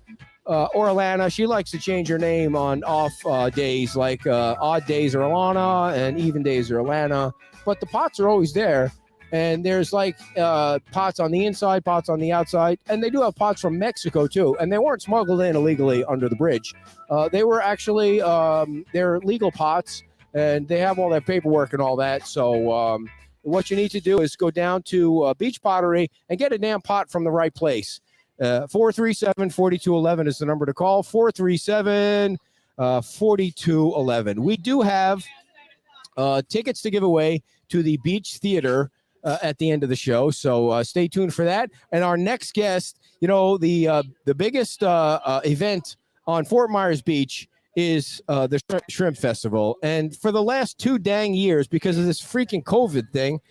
D: or Alana. She likes to change her name on off days, like odd days are Alana and even days are Alana. But the pots are always there. And there's like pots on the inside, pots on the outside. And they do have pots from Mexico, too. And they weren't smuggled in illegally under the bridge. They were actually, they're legal pots. And they have all their paperwork and all that. So what you need to do is go down to Beach Pottery and get a damn pot from the right place. 437-4211 is the number to call. 437-4211. We do have tickets to give away to the Beach Theater at the end of the show. So stay tuned for that. And our next guest, you know, the biggest event on Fort Myers Beach is the Shrimp Festival. And for the last 2 dang years, because of this freaking COVID thing,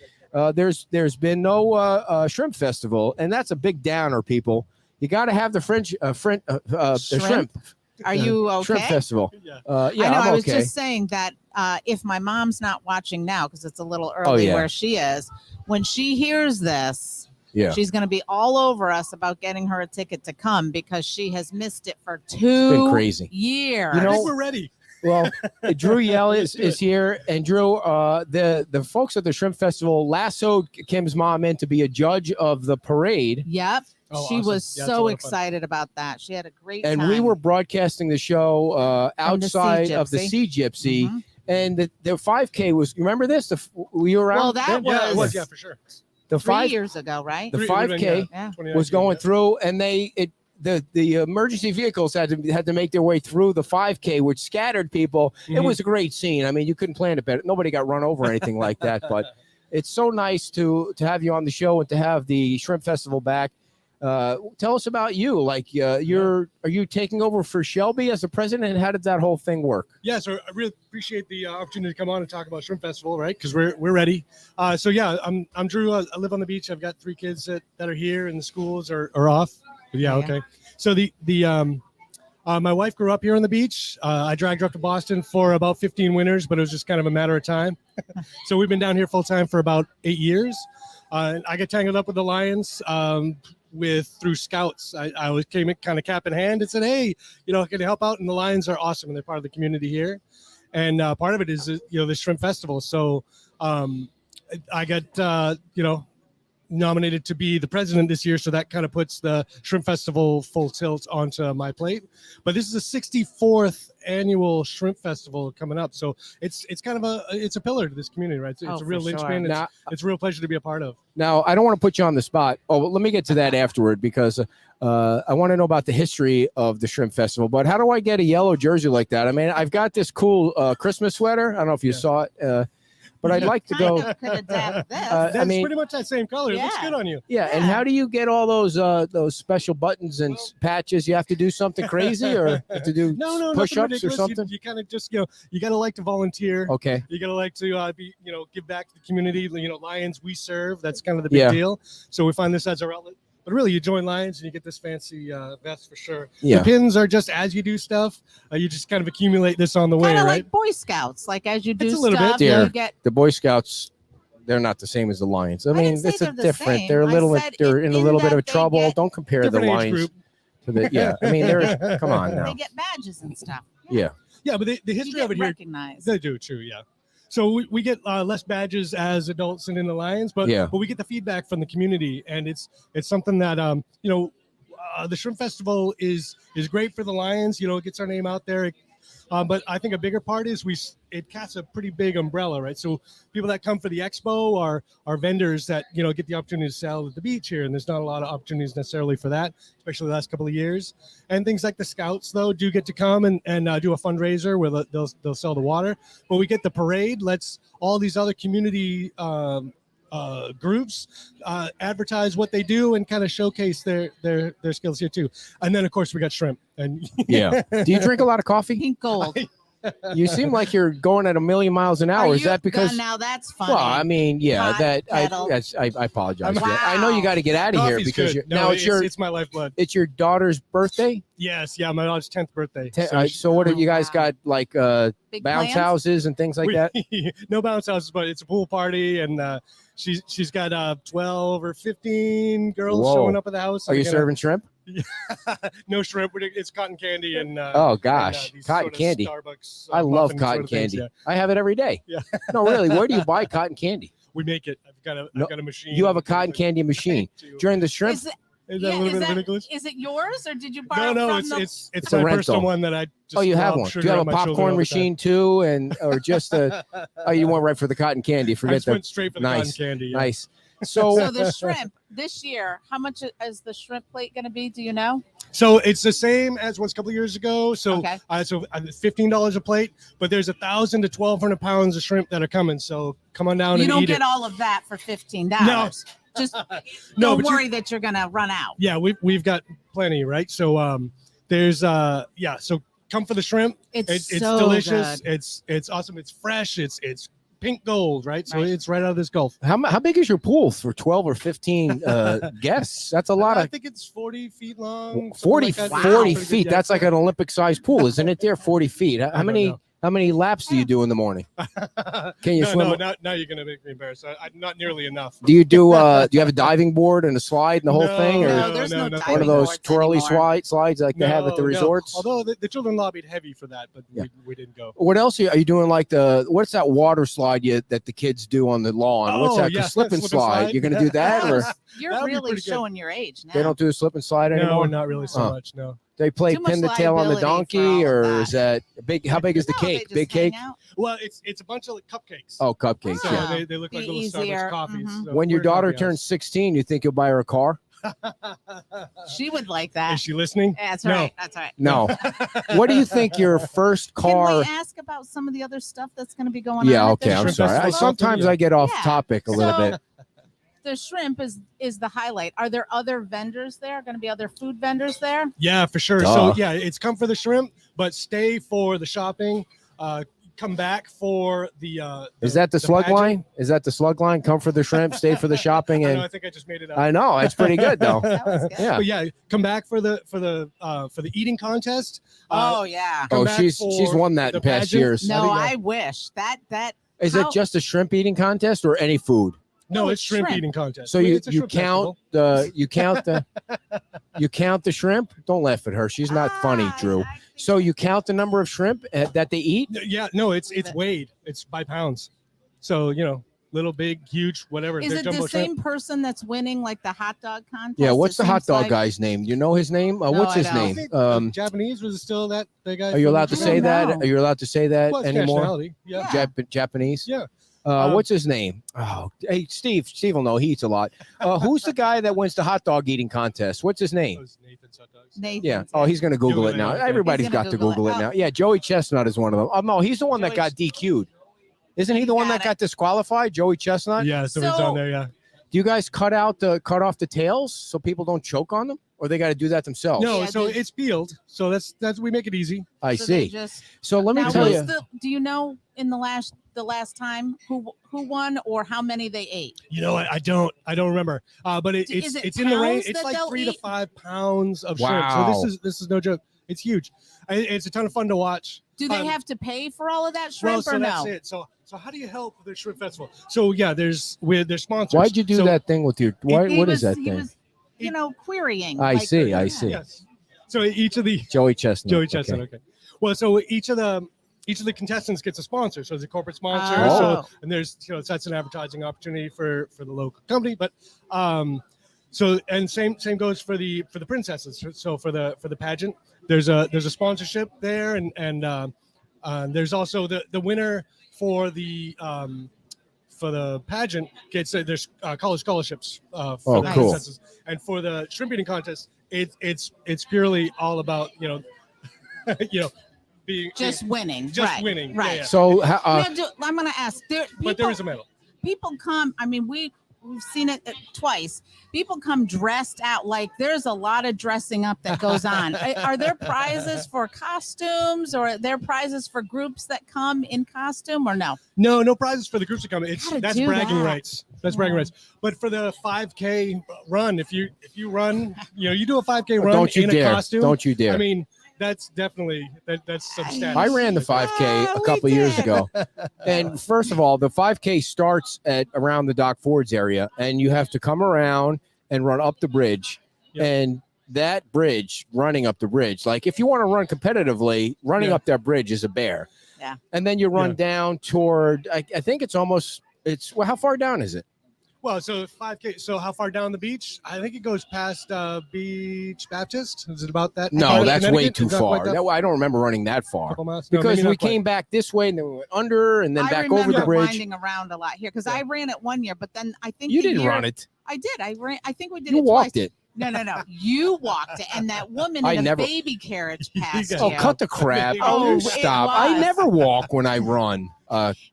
D: there's been no Shrimp Festival. And that's a big downer, people. You got to have the shrimp.
E: Are you okay?
D: Shrimp Festival.
E: Yeah,
D: I know.
E: I was
D: okay.
E: just saying that if my mom's not watching now, because it's a little early where she is, when she hears this, she's going to be all over us about getting her a ticket to come because she has missed it for 2
D: crazy.
E: years.
G: You know, I think we're ready.
D: Well, Drew Yell is here, and Drew, the folks at the Shrimp Festival lassoed Kim's mom in to be a judge of the parade.
E: Yep.
G: Oh,
E: she
G: awesome.
E: was so excited about that. She had a great time.
D: And we were broadcasting the show outside of the Sea Gypsy.
E: Mm-hmm.
D: And the 5K was, remember this? Were you around?
E: Well, that was,
G: yeah, for sure.
D: The
E: 3 years ago, right?
D: The 5K was going through, and the emergency vehicles had to make their way through the 5K, which scattered people. Mm-hmm. It was a great scene. I mean, you couldn't plan it better. Nobody got run over or anything like that. But it's so nice to have you on the show and to have the Shrimp Festival back. Tell us about you. Like, are you taking over for Shelby as the president, and how did that whole thing work?
G: Yeah, so I really appreciate the opportunity to come on and talk about Shrimp Festival, right? Because we're ready. So yeah, I'm Drew. I live on the beach. I've got 3 kids that are here, and the schools are off. Yeah, okay. So my wife grew up here on the beach. I dragged her up to Boston for about 15 winters, but it was just kind of a matter of time. So we've been down here full time for about 8 years. I got tangled up with the Lions. Through scouts. I always came in kind of cap in hand and said, hey, can you help out? And the Lions are awesome, and they're part of the community here. And part of it is, the Shrimp Festival. So I got, nominated to be the president this year. So that kind of puts the Shrimp Festival full tilt onto my plate. But this is the 64th annual Shrimp Festival coming up. So it's kind of a pillar to this community, right? It's a real linchpin. It's a real pleasure to be a part of.
D: Now, I don't want to put you on the spot. Oh, well, let me get to that afterward, because I want to know about the history of the Shrimp Festival. But how do I get a yellow jersey like that? I mean, I've got this cool Christmas sweater. I don't know if you saw it. But I'd like to go.
G: That's pretty much that same color. It looks good on you.
D: Yeah. And how do you get all those special buttons and patches? You have to do something crazy, or have to do push-ups or something?
G: You kind of just, you got to like to volunteer.
D: Okay.
G: You got to like to give back to the community. Lions we serve. That's kind of the big deal. So we find this as our outlet. But really, you join Lions and you get this fancy vest for sure. Yeah. The pins are just as you do stuff. You just kind of accumulate this on the way, right?
E: Like Boy Scouts, like as you do
G: it's a little
E: stuff,
G: bit,
D: yeah.
E: you get.
D: The Boy Scouts, they're not the same as the Lions. I mean, it's different.
E: Same.
D: They're a little. They're in a little bit of trouble. Don't compare the Lions
G: group.
D: to the. Yeah, I mean, they're. Come on now.
E: They get badges and stuff.
D: Yeah.
G: Yeah, but the history of it here.
E: Recognized.
G: They do too. Yeah. So we get less badges as adults and in the Lions, but we get the feedback from the community, and it's something that the Shrimp Festival is great for the Lions. It gets our name out there. But I think a bigger part is it casts a pretty big umbrella, right? So people that come for the expo are vendors that, get the opportunity to sell at the beach here. And there's not a lot of opportunities necessarily for that, especially the last couple of years. And things like the Scouts, though, do get to come and do a fundraiser where they'll sell the water. But we get the parade, lets all these other community groups advertise what they do and kind of showcase their skills here too. And then of course we got shrimp. And
D: yeah. Do you drink a lot of coffee?
E: Pink gold.
D: You seem like you're going at 1,000,000 miles an hour. Is that because?
E: Now that's funny.
D: Well, I mean, yeah,
E: Hot
D: I apologize.
E: Wow.
D: I know you got to get out of here
G: Coffee's
D: because
G: good.
D: now
G: it's my lifeblood.
D: It's your daughter's birthday.
G: Yes, yeah, my daughter's 10th birthday.
D: So what have you guys got, like
E: Big
D: bounce
E: plans?
D: houses and things like that?
G: No bounce houses, but it's a pool party, and she's got 12 or 15 girls
D: Whoa.
G: showing up at the house.
D: Are you serving shrimp?
G: No shrimp. It's cotton candy and
D: oh gosh,
G: these
D: cotton
G: sort of
D: candy.
G: Starbucks,
D: I love
G: muffin
D: cotton
G: sort of things,
D: candy.
G: yeah.
D: I have it every day.
G: Yeah.
D: No, really. Where do you buy cotton candy?
G: We make it. I've got a machine.
D: You have a cotton candy machine. During the shrimp,
G: Is that a little bit ridiculous?
E: Is it yours or did you borrow
G: No,
E: from
G: it's
D: a
G: my
D: rental.
G: personal one that I just
D: oh, you have
G: lob
D: one. Do
G: sugar
D: you have
G: on
D: a
G: my children all
D: popcorn
G: the time.
D: machine too, oh, you went right for the cotton candy?
G: I
D: Forget
G: just went straight for the
D: nice,
G: cotton candy. Yeah.
D: nice.
E: So
D: So,
E: the shrimp this year, how much is the shrimp plate going to be? Do you know?
G: So it's the same as was a couple of years ago. So
E: Okay.
G: $15 a plate, but there's 1,000 to 1,200 pounds of shrimp that are coming. So come on down
E: You
G: and
E: don't
G: eat
E: get
G: it.
E: all of that for $15.
G: No.
E: Just
G: No,
E: don't
G: but
E: worry that you're going to run out.
G: Yeah, we've got plenty, right? So there's so come for the shrimp.
E: It's
G: It's
E: so
G: delicious.
E: good.
G: It's awesome. It's fresh. It's pink gold, right? So
E: Right.
G: it's right out of this Gulf.
D: how big is your pool for 12 or 15 guests? That's a lot
G: I
D: of
G: think it's 40 feet long.
D: 40,
G: something like that.
D: 40
G: Pretty good,
D: feet.
G: yeah.
D: That's like an Olympic sized pool, isn't it? There, 40 feet.
G: I don't know.
D: How many laps do you do in the morning? Can you
G: no,
D: swim?
G: No, now you're gonna make me embarrassed. Not nearly enough.
D: Do you do you have a diving board and a slide and the whole
G: No,
D: thing, or
E: No, there's no
G: no.
E: diving
D: one of those
E: boards
D: twirly
E: anymore.
D: slides like they have at the
G: No.
D: resorts?
G: Although the children lobbied heavy for that, but
D: Yeah.
G: we didn't go.
D: What else are you doing? Like what's that water slide that the kids do on the lawn? What's
G: Oh,
D: that?
G: yeah,
D: The slip and
G: slip and
D: slide.
G: slide.
D: You're gonna do that, or
E: You're
G: That would be
E: really
G: pretty good.
E: showing your age now.
D: they don't do a slip and slide
G: No,
D: anymore?
G: not really so
D: Huh.
G: much. No.
D: They play
E: Too much
D: pin the tail on the
E: liability for all
D: donkey,
E: of
D: or
E: that.
D: is that big? How big is the
E: No, they
D: cake?
E: just
D: Big
E: hang
D: cake?
E: out.
G: Well, it's a bunch of cupcakes.
D: Oh, cupcakes.
G: So
D: Yeah.
E: Yeah.
G: they look
E: Be
G: like little
E: easier.
G: Starbucks coffees.
E: Mhm.
G: So
D: When your
G: we're a
D: daughter
G: coffee
D: turns 16, you think you'll buy her a car?
G: house.
E: She would like that.
G: Is she listening?
E: That's
G: No.
E: right. That's right.
D: No. What do you think your first
E: Can
D: car?
E: we ask about some of the other stuff that's going to be going
D: Yeah,
E: on? at
D: okay.
E: the
D: I'm
E: shrimp
G: Shrimp
D: sorry.
G: festival?
D: Sometimes I get off
E: Yeah.
D: topic a little
E: So-
D: bit.
E: The shrimp is the highlight. Are there other vendors there? Going to be other food vendors there?
G: Yeah, for sure.
D: Duh.
G: So yeah, it's come for the shrimp, but stay for the shopping. Come back for the.
D: Is that the slug
G: pageant.
D: line? Is that the slug line? Come for the shrimp, stay for the shopping,
G: I know, I
D: and
G: think I just made it up.
D: I know it's pretty good though.
E: That was good.
D: Yeah.
G: But yeah, come back for the eating contest.
E: Oh yeah.
G: come
D: Oh,
G: back
D: she's
G: for
D: won that
G: the
D: in past
G: pageant.
D: years.
E: No,
G: you go.
E: I wish that.
D: Is it
E: how-
D: just a shrimp eating contest or any food?
G: No,
E: No,
G: it's
E: it's
G: shrimp
E: shrimp.
G: eating contest.
D: So
G: I mean,
D: you
G: it's a
D: you
G: shrimp
D: count
G: festival.
D: you count the shrimp. Don't laugh at her. She's not funny, Drew. So you count the number of shrimp that they eat.
G: Yeah, no, it's
E: Believe it.
G: weighed. It's by pounds. So little, big, huge, whatever.
E: Is
G: They're
E: it
G: jumbo
E: the
G: shrimp.
E: same person that's winning like the hot dog contest?
D: Yeah. What's
E: It
D: the hot
E: seems
D: dog
E: like-
D: guy's name? You know his name?
E: No,
D: What's
E: I
D: his
E: don't.
G: I
D: name?
G: think Japanese was still that the guy.
D: Are you
G: from
D: allowed to
G: Japan?
D: say that?
E: know.
D: Are you allowed to say that
G: Well, it's
D: anymore?
G: nationality. Yeah.
E: Yeah.
D: Japanese.
G: Yeah.
D: What's his name? Oh, hey, Steve. Steve will know. He eats a lot. Who's the guy that wins the hot dog eating contest? What's his name?
G: Those Nathan's hot dogs.
E: Nathan's,
D: Yeah. Oh, he's going to Google
G: Google
D: it
G: it
D: now.
G: now, okay.
D: Everybody's
E: He's gonna
D: got to
E: Google
D: Google
E: it.
D: it now. Yeah. Joey Chestnut is one of them. Oh, no, he's the one that
E: Joey
D: got DQ'd. Isn't he the one
E: got
D: that
E: it.
D: got disqualified? Joey Chestnut?
G: Yeah, so it's
E: So-
G: on there. Yeah.
D: Do you guys cut off the tails so people don't choke on them? Or they got to do that themselves?
G: No,
E: Yeah,
G: so
E: they-
G: it's peeled. So that's we make it easy.
D: I
E: So they
D: see.
E: just-
D: So let me
E: Now,
D: tell
E: was
D: you.
E: do you know in the last time who won or how many they ate?
G: I don't remember. But
E: Is
G: it's
E: it
G: it's in the range.
E: pounds
G: It's
E: that
G: like
E: they'll
G: 3 to
E: eat?
G: 5 pounds of
D: Wow.
G: shrimp. So this is no joke. It's huge. It's a ton of fun to watch.
E: Do they
G: Um,
E: have to pay for all of that
G: Well,
E: shrimp
G: so
E: or
G: that's
E: no?
G: it. So how do you help the shrimp festival? So yeah, there's sponsors.
D: Why'd you do
G: So-
D: that thing with your? What is that
E: he
D: thing?
E: was, querying.
D: I
E: like,
D: see.
E: yeah.
D: I see.
G: Yes. So each of the
D: Joey Chestnut.
G: Joey
D: okay.
G: Chestnut. Okay. Well, so each of the contestants gets a sponsor. So there's a corporate sponsor.
E: Oh.
G: So and there's so that's an advertising opportunity for the local company. But So and same goes for the princesses. So for the pageant, there's a sponsorship there, and there's also the winner for the pageant gets there's college scholarships for the
D: cool.
G: princesses, and for the shrimp eating contest, it's purely all about being
E: winning,
G: winning,
E: right?
G: Yeah.
D: So
E: I'm going to ask.
G: But there is a medal.
E: People come. I mean, we've seen it twice. People come dressed out. Like there's a lot of dressing up that goes on. Are there prizes for costumes, or are there prizes for groups that come in costume, or no?
G: No prizes for the groups that come. That's bragging
E: that.
G: rights. That's bragging rights. But for the 5K run, if you run, you do a 5K run
D: don't you
G: in
D: dare.
G: a costume.
D: Don't you dare.
G: I mean, that's definitely that's some status.
D: I ran the 5K a couple years ago. And first of all, the 5K starts at around the Doc Ford's area, and you have to come around and run up the bridge. Yep. And that bridge, running up the bridge, like if you want to run competitively, running up that bridge is a bear.
E: Yeah.
D: And then you run down toward, I think well, how far down is it?
G: Well, so 5K. So how far down the beach? I think it goes past Beach Baptist. Is it about that?
D: No, that's way too far. I don't remember running that far because we came back this way and then we went under and then back over the bridge.
E: I remember winding around a lot here because I ran it one year, but then I think
D: you didn't run it.
E: I did. I ran. I think we did.
D: You
E: it
D: walked
E: twice.
D: it.
E: No. You walked it, and that woman in a baby carriage passed you.
D: Oh, cut the crap!
E: Oh,
D: stop! I never walk when I run.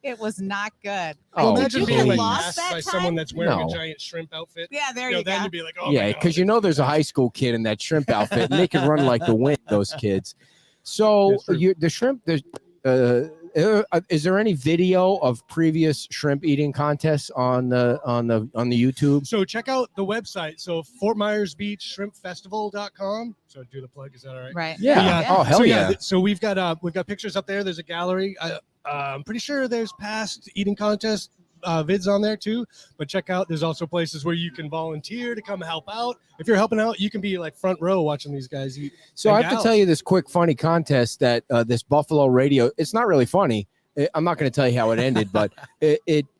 E: It was not good.
G: Imagine being like
E: lost
G: asked by someone that's wearing a giant shrimp outfit.
E: Yeah, there you go.
G: Then you'd be like, oh,
D: yeah, because there's a high school kid in that shrimp outfit, and they can run like the wind. Those kids. So the shrimp. Is there any video of previous shrimp eating contests on the YouTube?
G: So check out the website. So Fort Myers Beach Shrimp Festival.com. So do the plug. Is that all right?
E: Right.
D: Yeah. Oh, hell yeah.
G: So we've got pictures up there. There's a gallery. I'm pretty sure there's past eating contest vids on there too, but check out, there's also places where you can volunteer to come help out. If you're helping out, you can be like front row watching these guys eat.
D: So I have to tell you this quick funny contest that this Buffalo radio, it's not really funny. I'm not going to tell you how it ended, but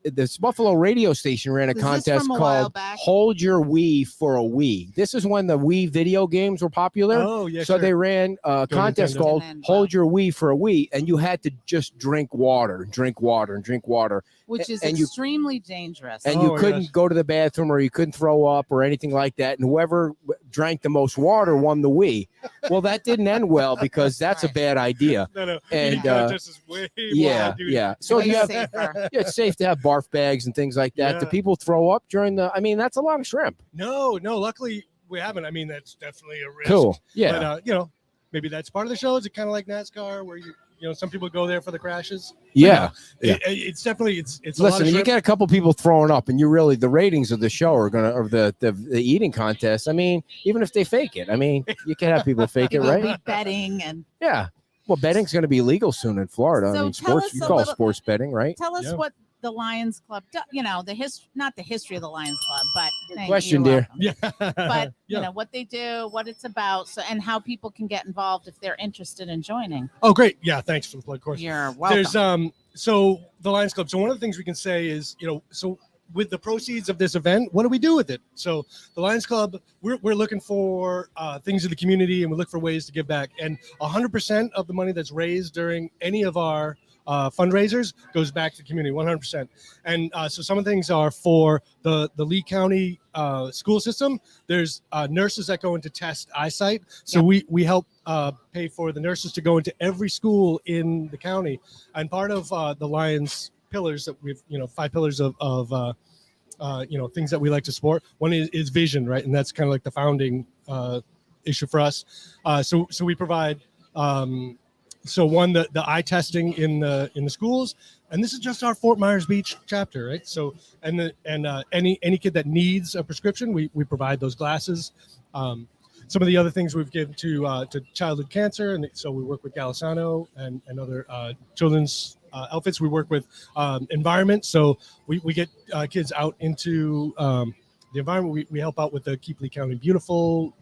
D: this Buffalo radio station ran a contest called Hold Your Wii for a Wii. This is when the Wii video games were popular.
G: Oh, yeah.
D: So they ran a contest called Hold Your Wii for a Wii, and you had to just drink water.
E: Which is extremely dangerous.
D: And you couldn't go to the bathroom, or you couldn't throw up or anything like that. And whoever drank the most water won the Wii. Well, that didn't end well because that's a bad idea.
G: No.
D: And
G: is way
D: yeah. So you have it's safe to have barf bags and things like that.
G: Yeah.
D: Do people throw up during the? I mean, that's a lot of shrimp.
G: No. Luckily, we haven't. I mean, that's definitely a risk.
D: Cool. Yeah.
G: But maybe that's part of the show. Is it kind of like NASCAR where some people go there for the crashes?
D: Yeah.
G: It's definitely it's.
D: Listen, you get a couple people throwing up, and the ratings of the show are the eating contest. I mean, even if they fake it, I mean, you can have people fake it, right?
E: Betting and
D: well, betting's going to be legal soon in Florida.
E: So
D: I mean, sports you call sports betting, right?
E: Tell us what the Lions Club, not the history of the Lions Club, but
D: good question, dear.
G: Yeah.
E: But what they do, what it's about, so and how people can get involved if they're interested in joining.
G: Oh, great! Yeah, thanks for the plug, of course.
E: You're welcome.
G: There's so the Lions Club. So one of the things we can say is so with the proceeds of this event, what do we do with it? So the Lions Club, we're looking for things in the community, and we look for ways to give back. And 100% of the money that's raised during any of our fundraisers goes back to the community, 100%. And so some of the things are for the Lee County school system. There's nurses that go into test eyesight. So we help pay for the nurses to go into every school in the county. And part of the Lions pillars that we've 5 pillars of things that we like to support. One is vision, right? And that's kind of like the founding issue for us. So we provide the eye testing in the schools, and this is just our Fort Myers Beach chapter, right? So any kid that needs a prescription, we provide those glasses. Some of the other things we've given to childhood cancer, and so we work with Galisano and other children's outfits. We work with environment, so we get kids out into the environment. We help out with the Keep Lee County Beautiful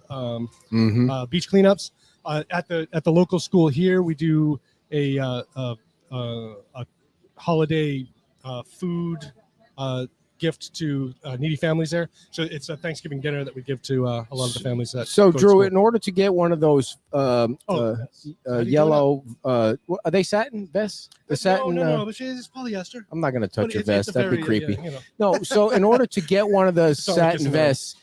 G: beach cleanups. At the local school here, we do a holiday food gift to needy families there. So it's a Thanksgiving dinner that we give to a lot of the families that.
D: So,
G: go to
D: Drew,
G: school.
D: in order to get one of those
G: How do you do
D: yellow, what, are they satin vests? The satin.
G: No, but it's polyester.
D: I'm not going to touch
G: But
D: your
G: it's
D: vest.
G: a
D: That'd be
G: very,
D: creepy.
G: you know.
D: No. So, in order to get one of those
G: It's not like
D: satin
G: kissing the ring.
D: vests,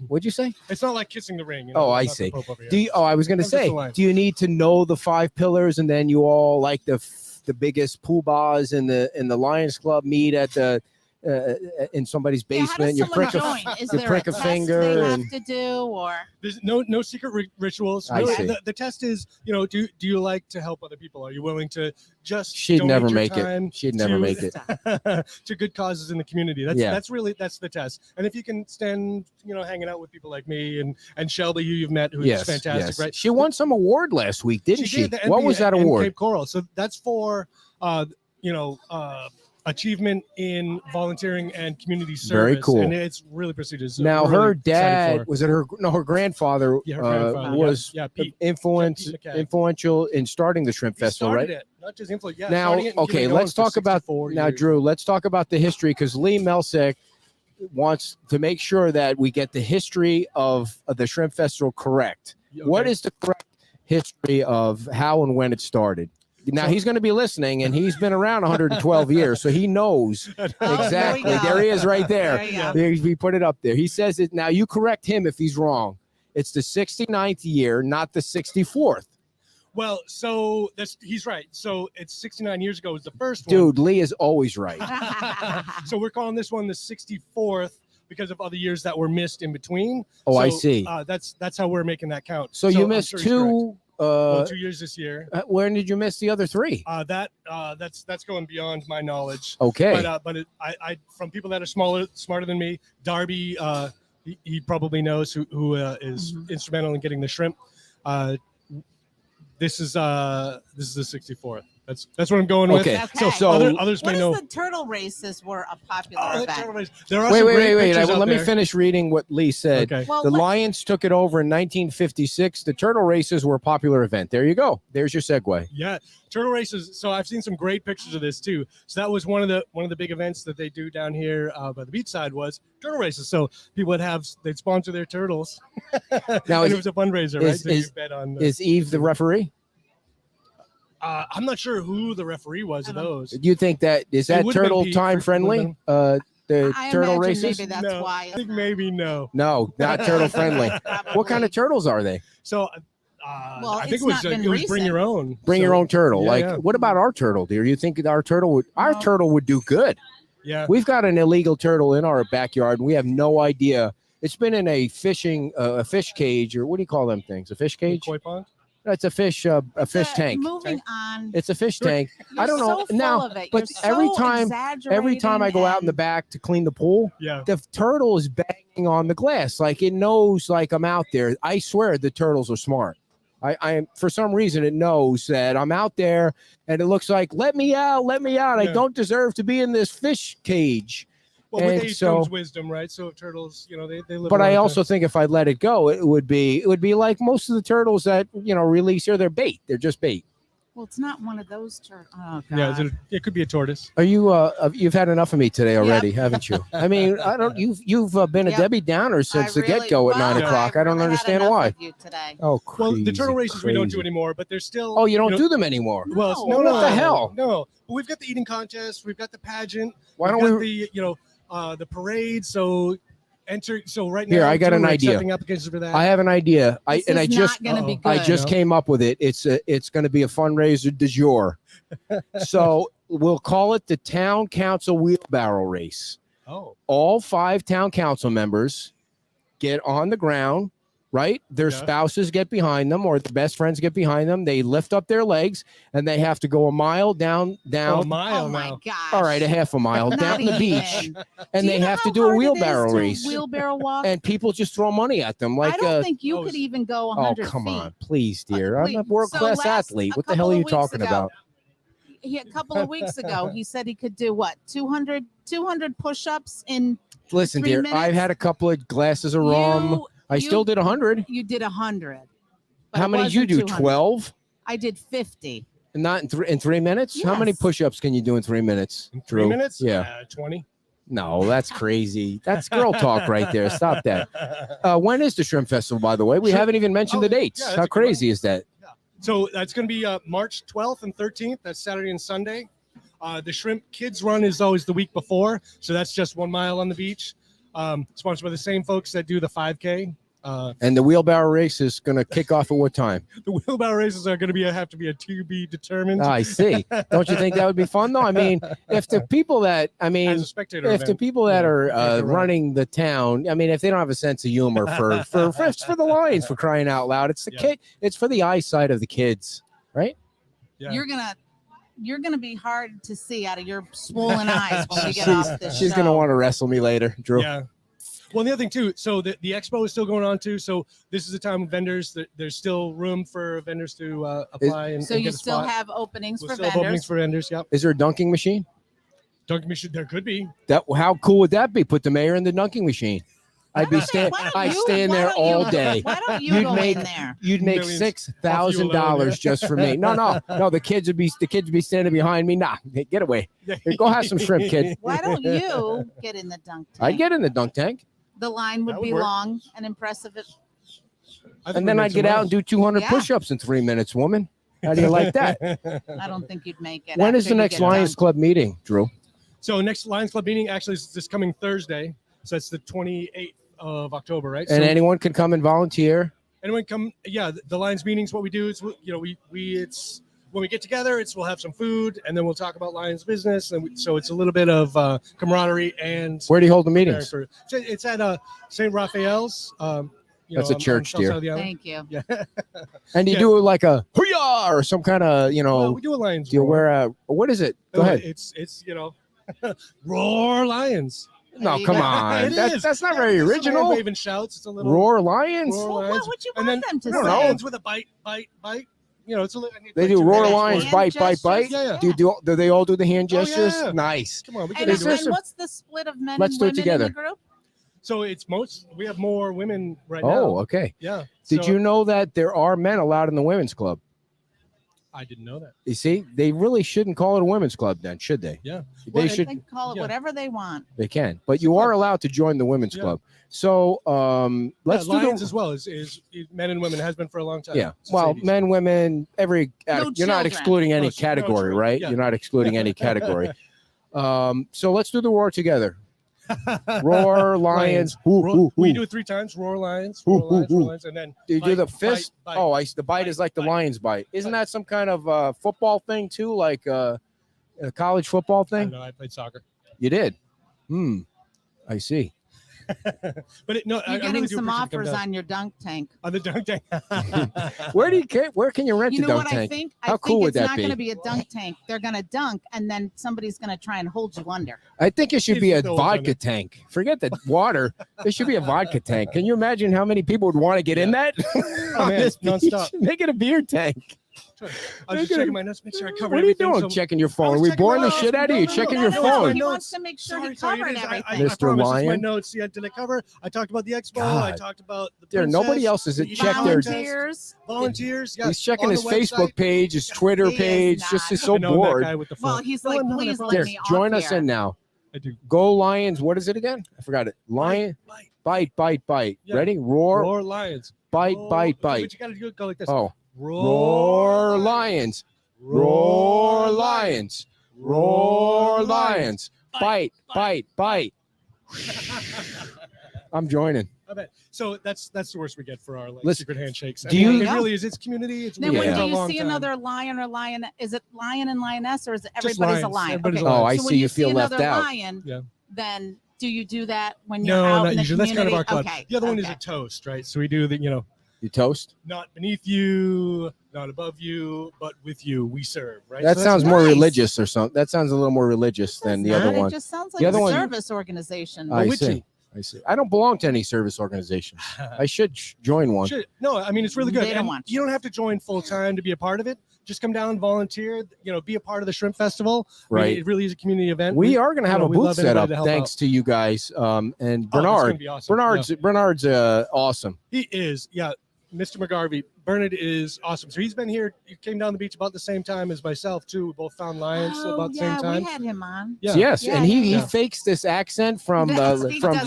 D: what'd you say?
G: It's not like kissing the ring. You
D: Oh,
G: know,
D: I
G: not the
D: see.
G: Pope over here.
D: Do you, I was going to
G: I'm just
D: say,
G: a line.
D: do you need to know the 5 pillars and then you all like the biggest poobahs in the Lions Club meet at the in somebody's
E: Yeah, how
D: basement?
E: does
D: You
E: someone
D: prick a
E: join? Is
D: you
E: there
D: prick
E: a
D: a
E: test
D: finger
E: they
D: and-
E: have to do, or
G: There's no secret rituals.
D: I
G: Really,
D: see.
G: The test is, do you like to help other people? Are you willing to just
D: She'd
G: donate
D: never
G: your
D: make it.
G: time
D: She'd never
G: to-
D: make it.
G: to good causes in the community? That's
D: Yeah.
G: that's the test. And if you can stand, hanging out with people like me and Shelby, who you've met, who's
D: Yes,
G: fantastic,
D: yes.
G: right?
D: She won some award last week, didn't she?
G: did, the
D: What was
G: NBA
D: that
G: in
D: award?
G: Cape Coral. So that's for achievement in volunteering and community service.
D: Very cool.
G: And it's really prestigious. So
D: Now
G: we're really
D: her
G: excited
D: dad
G: for
D: was it her? No, her grandfather,
G: Yeah, her grandfather,
D: was
G: yeah, Pete. McKay.
D: influential in starting the Shrimp
G: He
D: Festival,
G: started
D: right?
G: it, not just influence. Yeah,
D: Now,
G: starting it and
D: okay,
G: keeping it going
D: let's
G: for
D: talk about
G: 64
D: now,
G: years.
D: Drew. Let's talk about the history because Lee Melsick wants to make sure that we get the history of the Shrimp Festival correct. What
G: Okay.
D: is the correct history of how and when it started? Now he's going to be listening, and he's been around 112 years, so he knows
E: Oh, there we
D: exactly.
E: go.
D: There he is, right there.
E: There you go.
D: We put it up there. He says it. Now you correct him if he's wrong. It's the 69th year, not the 64th.
G: Well, so he's right. So it's 69 years ago was the first
D: Dude, Lee is always right.
G: one. So we're calling this one the 64th because of other years that were missed in between.
D: Oh,
G: so,
D: I see.
G: That's how we're making that count.
D: So you
G: I'm
D: missed
G: sure he's correct.
D: two.
G: Well, 2 years this year.
D: When did you miss the other 3?
G: That's going beyond my knowledge.
D: Okay.
G: But I from people that are smarter than me, Darby, he probably knows who is instrumental in getting the shrimp. This is the 64th. That's what I'm going with.
D: Okay.
E: Okay.
D: So
G: others
E: what
G: may
E: if
G: know.
E: the turtle races were a popular
G: Oh, the
E: event?
G: turtle race. There are
D: wait,
G: some
D: wait,
G: great
D: wait, wait.
G: pictures out
D: Let me
G: there.
D: finish reading what Lee said.
G: Okay.
E: Well,
D: The
E: what-
D: Lions took it over in 1956. The turtle races were a popular event. There you go. There's your segue.
G: Yeah, turtle races. So I've seen some great pictures of this too. So that was one of the big events that they do down here by the beach side was turtle races. So people they'd sponsor their turtles.
D: Now,
G: and
D: is-
G: it was a fundraiser,
D: is-
G: right? So you
D: is-
G: bet on.
D: Is Eve the referee?
G: I'm not sure who the referee was of those.
D: Do you think that is
G: It
D: that
G: would've been
D: turtle
G: Pete,
D: time
G: would've
D: friendly?
G: been.
D: The
E: I
D: turtle
E: imagine
D: races?
E: maybe that's
G: no,
E: why.
G: I think maybe no.
D: No, not turtle friendly. What kind of turtles are they?
G: So
E: Well,
G: I think
E: it's
G: it was
E: not been
G: it was bring
E: recent.
G: your own.
D: Bring your
G: So,
D: own turtle.
G: yeah,
D: Like,
G: yeah.
D: what about our turtle, dear? You think our turtle would do good?
G: Yeah.
D: We've got an illegal turtle in our backyard, and we have no idea. It's been in a fish cage, or what do you call them things? A fish cage?
G: Koi pond.
D: It's a fish tank.
E: Moving on.
D: It's a fish tank.
E: You're
D: I don't know
E: so full
D: now,
E: of it.
D: but
E: You're
D: every
E: so
D: time I go out in the
E: exaggerating
D: back to clean the pool,
G: Yeah.
D: the turtle is banging on the glass like it knows like I'm out there. I swear the turtles are smart. I for some reason it knows that I'm out there and it looks like let me out. I
G: Yeah.
D: don't deserve to be in this fish cage.
G: Well, with
D: And
G: age
D: so-
G: comes wisdom, right? So turtles, they live.
D: But
G: a
D: I
G: long
D: also think if I let it go, it would be like most of the turtles that release here. They're bait. They're just bait.
E: Well, it's not one of those turtles. Oh,
G: time.
E: God.
G: Yeah, it could be a tortoise.
D: Are you? You've had enough of me today already, haven't you? I mean, I don't. You've been a
E: Yep.
D: Debbie Downer since the
E: really-
D: get-go at
E: well,
D: 9 o'clock. I don't
E: really had
D: understand
E: enough
D: why.
E: of you today.
D: Oh,
G: Well, the turtle
D: crazy,
G: races we don't do
D: crazy.
G: anymore, but there's still.
D: Oh, you don't do them anymore.
G: Well,
E: No.
G: no,
D: What the hell?
G: No, but we've got the eating contest. We've got the pageant.
D: Why
G: we've
D: don't
G: got
D: we?
G: the parade? So enter. So right now,
D: Here, I got
G: too,
D: an
G: we're
D: idea.
G: accepting applications for that.
D: I have an idea.
E: This is not going to be good.
D: I just came up with it. It's going to be a fundraiser du jour. So we'll call it the Town Council Wheelbarrow Race.
G: Oh,
D: All 5 town council members get on the ground, right? Their
G: Yeah.
D: spouses get behind them or their best friends get behind them. They lift up their legs and they have to go a mile down.
G: a mile
E: Oh, my
G: now.
E: gosh.
D: All right, a half a mile
E: Not
D: down the beach.
E: even.
D: And
E: Do
D: they
E: you know
D: have to
E: how
D: do a
E: hard it is
D: wheelbarrow
E: to
D: race.
E: Wheelbarrow walk.
D: And people just throw money at them like
E: I don't think you
G: oh,
E: could even go
D: oh,
E: 100
D: come
E: feet.
D: on, please, dear. I'm a
E: Please.
D: world-class
E: So
D: athlete.
E: a
D: What the hell are
E: couple
D: you
E: of weeks
D: talking
E: ago,
D: about?
E: A couple of weeks ago, he said he could do what 200 push-ups in.
D: Listen,
E: 3
D: dear,
E: minutes?
D: I've had a couple of glasses of rum. I
E: you-
D: still did 100.
E: You did 100. but
D: How
E: it
D: many did you
E: wasn't
D: do?
E: 200.
D: 12?
E: I did 50.
D: Not in 3 minutes? How many
E: Yes.
D: push-ups can you do in 3 minutes?
G: In 3
D: Drew?
G: minutes?
D: Yeah.
G: 20.
D: No, that's crazy. That's girl talk right there. Stop that. When is the Shrimp Festival, by the way? We haven't even mentioned the dates.
G: Yeah,
D: How crazy is that?
G: Yeah. So that's going to be March 12th and 13th. That's Saturday and Sunday. The Shrimp Kids Run is always the week before. So that's just 1 mile on the beach. Sponsored by the same folks that do the 5K.
D: And the wheelbarrow race is going to kick off at what time?
G: The wheelbarrow races are going to have to be a to be determined.
D: I see. Don't you think that would be fun though? I mean, if the people that
G: As a spectator
D: if the
G: event.
D: people that are
G: right.
D: running the town, I mean, if they don't have a sense of humor for the Lions, for crying out loud, it's the kid. It's for the eyesight of the kids, right?
G: Yeah.
E: You're gonna be hard to see out of your swollen eyes when we get off this
D: She's
E: show.
D: gonna want to wrestle me later, Drew.
G: Yeah. Well, the other thing too, so the expo is still going on too. So this is the time with vendors. There's still room for vendors to apply and
E: So
G: and
E: you
G: get a
E: still
G: spot.
E: have openings
G: We'll
E: for
G: still have openings
E: vendors.
G: for vendors. Yep.
D: Is there a dunking machine?
G: Dunking machine. There could be.
D: How cool would that be? Put the mayor in the dunking machine. I'd be
E: Why don't
D: I'd
E: you-
D: stand
E: why
D: there
E: don't you-
D: all day.
E: Why don't you
D: You'd
E: go
D: make-
E: in there?
D: You'd make
G: Millions.
D: $6,000 just for me. No. The kids would be standing behind me. Nah, get away. Here, go have some shrimp, kid.
E: Why don't you get in the dunk tank?
D: I'd get in the dunk tank,
E: The line would
G: That would
E: be
G: work.
E: long and impressive.
G: I think
D: and
G: we
D: then
G: make
D: I'd
G: some
D: get out
G: money.
D: and do 200
E: Yeah.
D: push-ups in 3 minutes, woman. How do you like that?
E: I don't think you'd make it.
D: When is
E: after
D: the
E: you
D: next
E: get
D: Lions
E: done.
D: Club meeting, Drew?
G: So next Lions Club meeting actually is this coming Thursday. So that's the 28th of October, right?
D: And
G: so
D: anyone can come and volunteer.
G: anyone come? Yeah, the Lions meetings. What we do is, it's when we get together, we'll have some food and then we'll talk about Lions business. And so it's a little bit of camaraderie and.
D: Where do you hold the meetings?
G: So it's at St. Raphael's.
D: That's a
G: on
D: church,
G: south
D: dear.
G: side of the island.
E: Thank you.
G: Yeah.
D: And you
G: Yeah.
D: do it like a hoo-yah or some kind of,
G: Well, we do a Lions.
D: do you
G: roar.
D: wear a, what is it? Go ahead.
G: It's Roar Lions.
D: No,
E: you
D: come
E: go.
D: on.
G: It
D: That's,
G: is.
D: that's not
G: Yeah,
D: very
G: it's some
D: original.
G: hand-waving shouts. It's a little
D: Roar Lions?
G: Roar
E: Well,
G: Lions.
E: what would you
G: And
E: want
G: then-
E: them to
D: I don't
E: say?
D: know.
G: Lions with a bite. It's a little.
D: They do roar lions,
E: hand
D: bite,
E: gestures?
D: bite.
G: Yeah.
D: Do they all do the hand
G: Oh,
D: gestures?
G: yeah.
D: Nice.
G: Come on, we
E: And,
G: can
D: Is
G: do
D: there
G: it.
E: and
D: some-
E: what's the split of men
D: Let's
E: and
D: do it
E: women
D: together.
E: in the group?
G: So we have more women right now.
D: Oh, okay.
G: Yeah.
D: Did
G: So-
D: you know that there are men allowed in the women's club?
G: I didn't know that.
D: You see, they really shouldn't call it a women's club then, should they?
G: Yeah.
D: They
G: Well,
D: should.
E: They can call it
G: Yeah.
E: whatever they want.
D: They can, but you are allowed to join the women's
G: Yeah.
D: club. So let's do
G: Lions
D: the
G: as well is men and women has been for a long time.
D: yeah.
G: Since
D: Well,
G: 80s.
D: men, women, every
E: No
D: you're not
E: children.
D: excluding any
G: No
D: category,
G: children.
D: right?
G: Yeah.
D: You're not excluding any category. So let's do the roar together. Roar Lions. Hoo,
G: Roar,
D: hoo,
G: we
D: hoo.
G: do it 3 times. Roar Lions.
D: Hoo,
G: Roar Lions.
D: hoo,
G: Roar
D: hoo.
G: Lions. And then
D: Do you do the
G: bite,
D: fist?
G: bite,
D: Oh, the bite is like the
G: bite.
D: Lions bite. Isn't
G: Bite.
D: that some kind of football thing too, like a college football
G: I don't
D: thing?
G: know. I played soccer.
D: You did. I see.
G: But
E: You're
G: I
E: getting
G: really do
E: some
G: appreciate you
E: offers
G: coming down.
E: on your dunk tank.
G: On the dunk tank.
D: Where can you rent
E: You
D: the
E: know
D: dunk
E: what I
D: tank?
E: think?
D: How
E: I think
D: cool would
E: it's
D: that
E: not
D: be?
E: going to be a dunk tank. They're going to dunk, and then somebody's going to try and hold you under.
D: I think it should be a
G: Please don't
D: vodka
G: open
D: tank. Forget the water. It should be a vodka tank. Can you imagine how many people would want to get in that?
G: Oh, man,
D: This beach?
G: nonstop.
D: Make it a beer tank.
G: I was just checking my notes, make sure I covered
D: What are you
G: everything.
D: doing?
G: So-
D: Checking your
G: I
D: phone? Are
G: was
D: we
G: checking
D: boring
G: my
D: the
G: notes.
D: shit out of you?
G: No,
D: Checking
G: no,
D: your
G: no,
D: phone?
G: my
E: He
G: notes.
E: wants to make sure he
G: Sorry,
E: covered
G: it is.
E: everything.
G: I
D: Mr.
G: promise it's my
D: Lion?
G: notes. Yeah, did I cover? I talked about the expo. I
D: God.
G: talked about the
D: There, nobody
G: princess,
D: else has
G: the
D: checked their-
E: Volunteers.
G: volunteers. Yeah,
D: He's checking
G: on
D: his
G: the
D: Facebook
G: website.
D: page, his Twitter
E: He is
D: page.
E: not.
D: Just he's
G: I
D: so
G: know that
D: board.
G: guy with the
E: Well,
G: phone.
E: he's
G: No,
E: like,
G: no, no,
E: please
G: no,
E: let
D: There,
E: me off
D: join us
E: here.
D: in now.
G: I do.
D: Go Lions. What is it again? I forgot it. Lion.
G: Bite,
D: Bite.
G: Yeah.
D: Ready? Roar.
G: Roar Lions.
D: Bite.
G: Roar-
D: Bite.
G: But
D: Bite.
G: you got to go like this.
D: Oh. Roar Lions. Roar Lions. Roar Lions. Bite. Bite. I'm joining.
G: I bet. So that's the worst we get for our like,
D: Listen,
G: secret handshakes.
D: do you-
G: It really is. It's community. It's
E: Then
G: we've
E: when
G: been
D: Yeah.
E: do
G: for a
E: you
G: long
E: see
G: time.
E: another lion or lion? Is it lion and lioness, or is it
G: Just
E: everybody's a
G: lions.
E: lion?
G: Everybody's a
E: Okay.
D: Oh,
G: lion.
D: I
E: So
D: see.
E: when
D: You feel
E: see
D: left
E: another
D: out.
E: lion,
G: Yeah.
E: then do you do that when you're
G: No,
E: out
G: not
E: in the
G: usually. That's kind of
E: community?
G: our club.
E: Okay.
G: The other one is
E: okay.
G: a toast, right? So we do the,
D: You toast?
G: not beneath you, not above you, but with you, we serve, right?
D: That
G: So
D: sounds
G: that's
D: more
E: nice.
D: religious or something. That sounds a little more religious than the
E: Does
D: other
E: not.
D: one.
E: It just sounds like
D: The other
E: a
D: one-
E: service organization.
D: I
G: with
D: see.
G: you.
D: I see. I don't belong to any service organizations. I should join one.
G: Shit. No, I mean it's really good.
E: They don't
G: And
E: want
G: you don't have to join full time to be a part of it. Just come down, volunteer. Be a part of the Shrimp Festival. I mean,
D: Right.
G: it really is a community event.
D: We are going to have a
G: we
D: booth
G: love
D: set
G: anybody
D: up
G: to help
D: thanks to you guys. And
G: Oh, it's
D: Bernard.
G: gonna be awesome.
D: Bernard's awesome.
G: Yeah. He is. Yeah. Mr. McGarvey, Bernard is awesome. So he's been here. He came down the beach about the same time as myself too. We both found lions about the same time.
E: We had him on.
G: Yeah.
D: Yes,
E: Yeah,
D: and he
G: yeah.
D: fakes this accent from
E: He does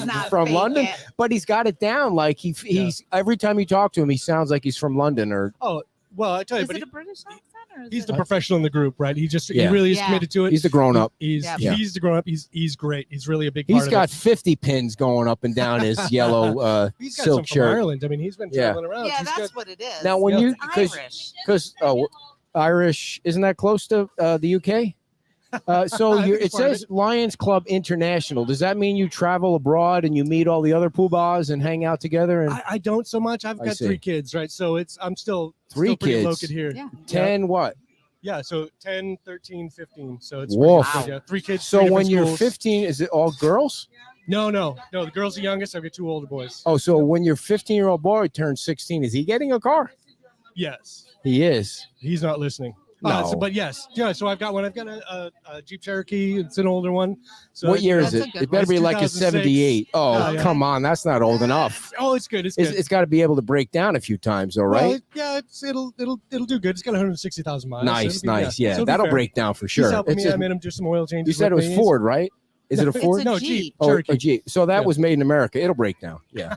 E: not
D: from
E: fake
D: London,
E: it.
D: but he's got it down. Like he's every time you talk to him, he sounds like he's from London or
G: Oh, well, I tell you,
E: Is
G: but
E: it a British accent? Or is
G: he's
E: it
G: the professional in the group, right? He
D: Yeah.
G: really is
E: Yeah.
G: committed to it.
D: he's the grown up.
G: He's
E: Yeah.
G: he's the grown up. He's great. He's really a big part
D: He's
G: of
D: got
G: it.
D: 50 pins going up and down his yellow
G: He's got
D: silk
G: some from
D: shirt.
G: Ireland. I mean, he's been
D: Yeah.
G: traveling around.
E: Yeah,
G: He's
E: that's
G: got,
E: what it is.
D: Now, when
G: Yeah.
D: you
E: It's Irish.
D: because Irish isn't that close to the UK? So
G: I think
D: it
G: it's part of
D: says Lions Club International. Does that mean you travel abroad and you meet all the other poobahs and hang out together? And
G: I don't so much. I've
D: I
G: got
D: see.
G: 3 kids, right? So I'm still
D: Three
G: pretty
D: kids?
G: located here.
E: Yeah.
D: 10 what?
G: Yeah, so 10, 13, 15. So it's
D: Whoa.
G: pretty good, yeah. 3 kids.
D: So
G: 3
D: when
G: different
D: you're
G: schools.
D: 15, is it all girls?
G: No, the girl's the youngest. I've got 2 older boys.
D: Oh, so when your 15-year-old boy turns 16, is he getting a car?
G: Yes,
D: He is.
G: he's not listening.
D: No.
G: But yes, yeah. So I've got one. I've got a Jeep Cherokee. It's an older one. So
D: What year is
E: That's
D: it?
E: a good
D: It better
G: one.
D: be like a
G: 2006.
D: 78. Oh,
G: Yeah, yeah.
D: come on. That's not old enough.
G: Oh, it's good. It's good.
D: It's got to be able to break down a few times, all
G: Well,
D: right?
G: yeah, it'll do good. It's got 160,000 miles.
D: Nice,
G: so it'll be-
D: nice. Yeah,
G: so it'll be
D: that'll
G: fair.
D: break down for
G: He's
D: sure.
G: helping
D: It's
G: me.
D: a-
G: I made him do some oil changes.
D: you said it
G: with
D: was
G: me.
D: Ford, right? Is it a
E: It's
D: Ford?
E: a
G: No,
E: Jeep.
G: Jeep.
D: Oh,
G: Cherokee.
D: a Jeep. So that
G: Yeah.
D: was made in America. It'll break down. Yeah.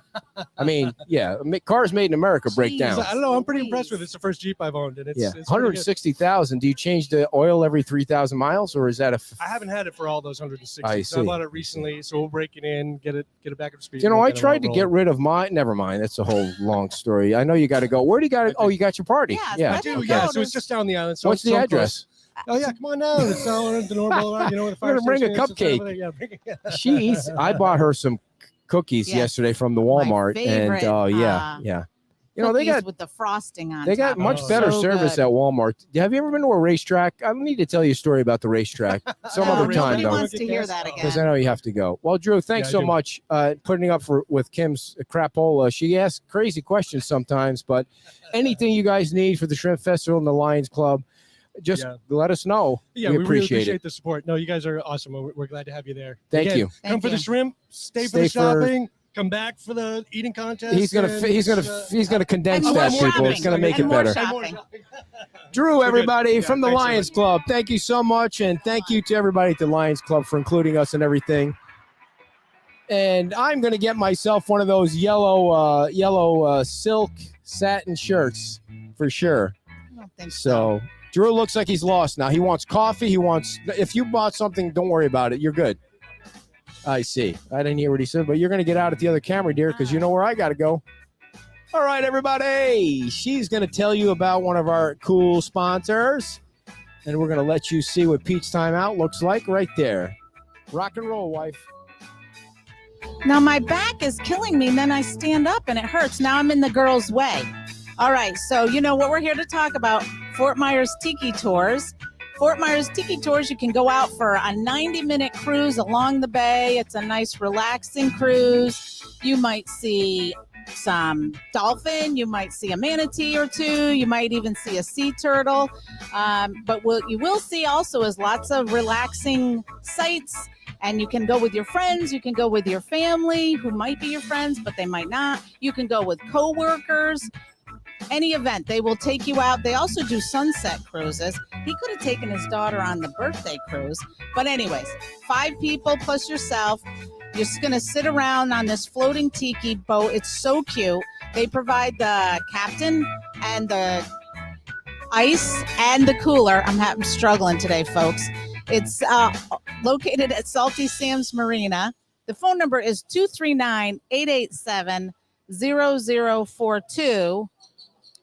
D: I mean, yeah, cars made in America break
E: Jeez.
D: down.
G: I don't know. I'm pretty impressed with it. It's the first Jeep I've owned, and it's
D: Yeah,
G: it's pretty good.
D: 160,000. Do you change the oil every 3,000 miles, or is that a?
G: I haven't had it for all those 160.
D: I
G: So I
D: see.
G: bought it recently, so we'll break it in, get it back up to speed.
D: You know,
G: and
D: I
G: get it
D: tried to
G: all
D: get
G: rolling.
D: rid of mine. Never mind. That's a whole long story. I know you got to go. Where do you got to? Oh, you got your party.
E: Yeah,
D: Yeah.
G: I
E: Let's
G: do,
E: go
G: yeah.
E: to-
G: So it's just down the island. So
D: What's the
G: so
D: address?
G: close. Oh yeah, come on down. It's down on the North Boulevard. You know where the
D: We're
G: fire
D: gonna bring a
G: station is. It's over
D: cupcake.
G: there. Yeah, bring it. Yeah.
D: She's. I bought her some cookies
E: Yes.
D: yesterday from the Walmart,
E: favorite,
D: and yeah. You know they
E: Cookies
D: got
E: with the frosting on.
D: they got
E: top.
D: much
G: Oh.
D: better
E: So
D: service
E: good.
D: at Walmart. Have you ever been to a racetrack? I need to tell you a story about the racetrack some
E: No,
D: other
G: really?
D: time
E: nobody
D: though.
E: wants to hear that
D: Because
E: again.
D: I know you have to go. Well, Drew, thanks
G: Yeah, I
D: so
G: do.
D: much putting up with Kim's crapola. She asks crazy questions sometimes, but anything you guys need for the Shrimp Festival and the Lions Club, just
G: Yeah.
D: let us know.
G: Yeah,
D: we
G: we really
D: appreciate
G: appreciate
D: it.
G: the support. No, you guys are awesome. We're glad to have you there.
D: Thank
G: Again,
D: you.
G: Come
E: Thank
G: for the
E: you.
G: shrimp. Stay for
D: Stay
G: the
D: for-
G: shopping. Come back for the eating contest.
D: He's gonna
G: and,
D: he's gonna
G: uh,
D: he's gonna condense
E: and
D: that,
E: more
D: people. It's
E: shopping.
D: gonna make
E: And
D: it
E: more
D: better.
E: shopping.
D: Drew,
G: We're good.
D: everybody
G: Yeah,
D: from the
G: thanks so
D: Lions
G: much.
D: Club, thank you so much, and thank you to everybody at the Lions Club for including us and everything. And I'm gonna get myself one of those yellow silk satin shirts for sure.
E: I don't think
D: So Drew looks like he's lost now. He wants coffee. He wants. If you bought something, don't worry about it. You're good. I see. I didn't hear what he said, but you're gonna get out at the other camera, dear, because you know where I gotta go. All right, everybody. She's gonna tell you about one of our cool sponsors, and we're gonna let you see what Peach Time Out looks like right there. Rock and roll, wife.
E: Now my back is killing me, and then I stand up and it hurts. Now I'm in the girl's way. All right, so you know what we're here to talk about, Fort Myers Tiki Tours. Fort Myers Tiki Tours, you can go out for a 90-minute cruise along the bay. It's a nice, relaxing cruise. You might see some dolphin, you might see a manatee or two, you might even see a sea turtle. But what you will see also is lots of relaxing sights. And you can go with your friends, you can go with your family, who might be your friends, but they might not. You can go with coworkers. Any event, they will take you out. They also do sunset cruises. He could have taken his daughter on the birthday cruise. But anyways, 5 people plus yourself. You're just going to sit around on this floating tiki boat. It's so cute. They provide the captain and the ice and the cooler. I'm struggling today, folks. It's located at Salty Sam's Marina. The phone number is 239-887-0042.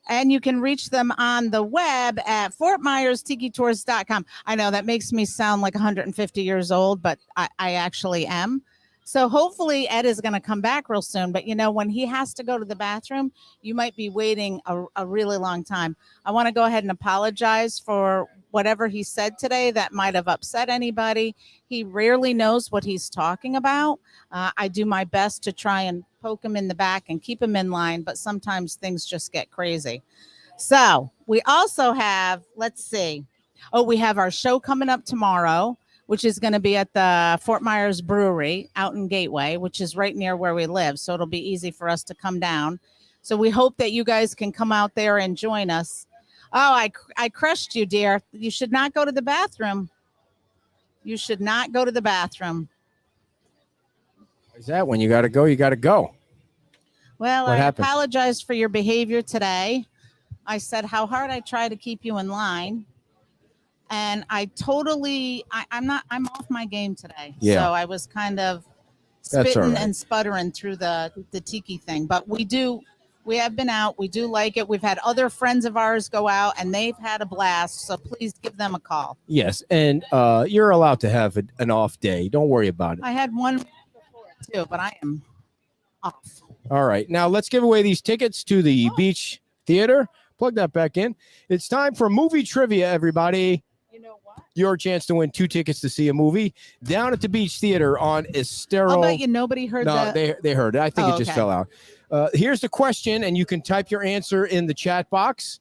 E: And you can reach them on the web at fortmyerstikitours.com. I know that makes me sound like 150 years old, but I actually am. So hopefully Ed is going to come back real soon. But, you know, when he has to go to the bathroom, you might be waiting a really long time. I want to go ahead and apologize for whatever he said today that might have upset anybody. He rarely knows what he's talking about. I do my best to try and poke him in the back and keep him in line, but sometimes things just get crazy. So we also have, let's see. Oh, we have our show coming up tomorrow, which is going to be at the Fort Myers Brewery out in Gateway, which is right near where we live. So it'll be easy for us to come down. So we hope that you guys can come out there and join us. Oh, I crushed you, dear. You should not go to the bathroom. You should not go to the bathroom.
D: Is that when you got to go? You got to go.
E: Well, I apologize for your behavior today. I said how hard I try to keep you in line. And I'm off my game today.
D: Yeah.
E: So I was kind of spitting and sputtering through the tiki thing. But we have been out. We do like it. We've had other friends of ours go out and they've had a blast. So please give them a call.
D: Yes. And you're allowed to have an off day. Don't worry about it.
E: I had one before too, but I am off.
D: All right. Now let's give away these tickets to the Beach Theater. Plug that back in. It's time for movie trivia, everybody.
E: You know what?
D: Your chance to win 2 tickets to see a movie down at the Beach Theater on Estero.
E: I'll bet you nobody heard that.
D: No, they heard it. I think it just fell out. Here's the question, and you can type your answer in the chat box,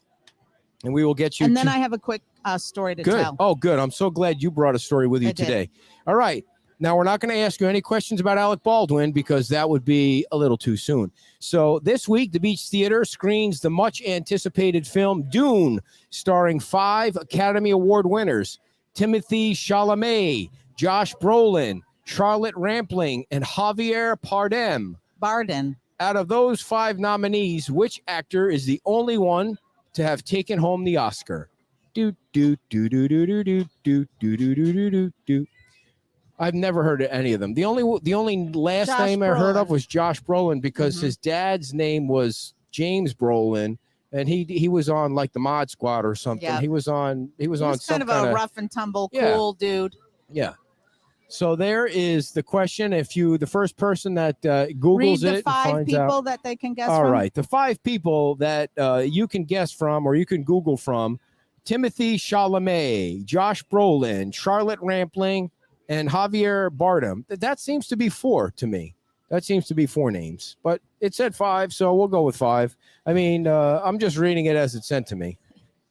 D: and we will get you.
E: And then I have a quick story to tell.
D: Oh, good. I'm so glad you brought a story with you today. All right. Now, we're not going to ask you any questions about Alec Baldwin because that would be a little too soon. So this week, the Beach Theater screens the much-anticipated film Dune, starring 5 Academy Award winners, Timothée Chalamet, Josh Brolin, Charlotte Rampling, and Javier Bardem. Out of those 5 nominees, which actor is the only one to have taken home the Oscar? I've never heard of any of them. The only last name I heard of was Josh Brolin because his dad's name was James Brolin, and he was on like the Mod Squad or something.
E: Yep.
D: He was on some
E: kind of a rough and tumble, cool dude.
D: Yeah. So there is the question. The first person that Googles
E: read the
D: it,
E: 5 people that they can guess
D: All
E: from.
D: right, the 5 people that you can guess from or you can Google from: Timothée Chalamet, Josh Brolin, Charlotte Rampling, and Javier Bardem. That seems to be 4 to me. That seems to be 4 names, but it said 5, so we'll go with 5. I mean, I'm just reading it as it's sent to me.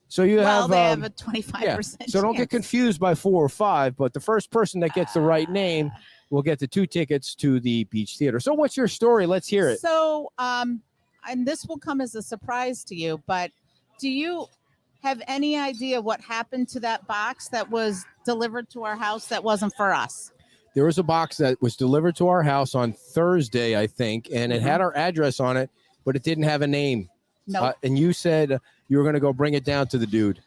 D: So they have
E: a 25%.
D: So don't get confused by 4 or 5, but the first person that gets the right name will get the 2 tickets to the Beach Theater. So what's your story? Let's hear it.
E: So, and this will come as a surprise to you, but do you have any idea what happened to that box that was delivered to our house that wasn't for us?
D: There was a box that was delivered to our house on Thursday, I think, and it had our address on it, but it didn't have a name.
E: No.
D: And you said you were going to go bring it down to the dude.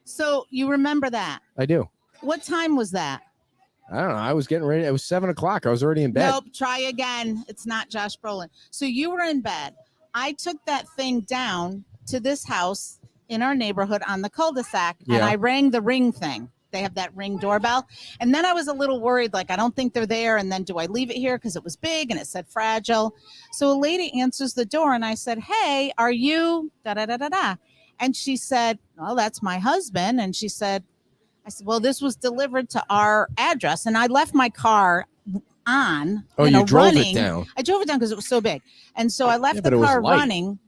E: So you remember that?
D: I do.
E: What time was that?
D: I don't know. I was getting ready. It was 7:00. I was already in bed.
E: Nope. Try again. It's not Josh Brolin. So you were in bed. I took that thing down to this house in our neighborhood on the cul-de-sac, and I rang the ring thing. They have that Ring doorbell. And then I was a little worried, like, I don't think they're there. And then do I leave it here? Because it was big and it said fragile. So a lady answers the door and I said, hey, are you da-da-da-da-da? And she said, oh, that's my husband. And I said, well, this was delivered to our address. And I left my car on.
D: Oh, you drove
E: running.
D: it down.
E: I drove it down because it was so big. And so I left the car running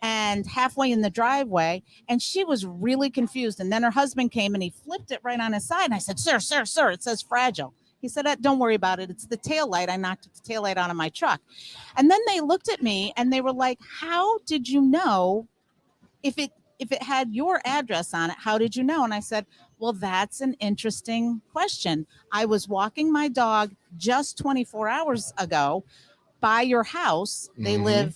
E: and halfway in the driveway, and she was really confused. And then her husband came and he flipped it right on his side. And I said, sir, it says fragile. He said, don't worry about it. It's the taillight. I knocked the taillight out of my truck. And then they looked at me and they were like, how did you know if it had your address on it? How did you know? And I said, well, that's an interesting question. I was walking my dog just 24 hours ago by your house. They live,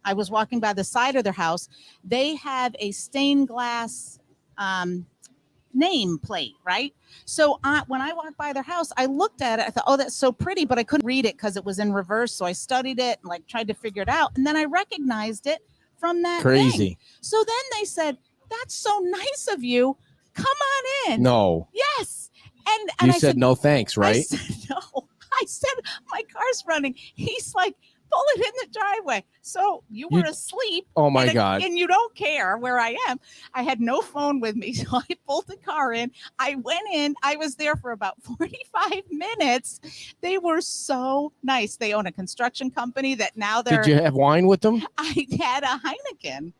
E: I was walking by the side of their house. They have a stained glass name plate, right? So when I walked by their house, I looked at it. I thought, oh, that's so pretty, but I couldn't read it because it was in reverse. So I studied it and tried to figure it out. And then I recognized it from that
D: Crazy.
E: thing. So then they said, that's so nice of you. Come on in.
D: No.
E: Yes. And
D: you said no thanks, right?
E: I said, no. I said, my car's running. He's like, pull it in the driveway. So you were asleep.
D: Oh my God.
E: And you don't care where I am. I had no phone with me. So I pulled the car in. I went in. I was there for about 45 minutes. They were so nice. They own a construction company that now they're.
D: Did you have wine with them?
E: I had a Heineken.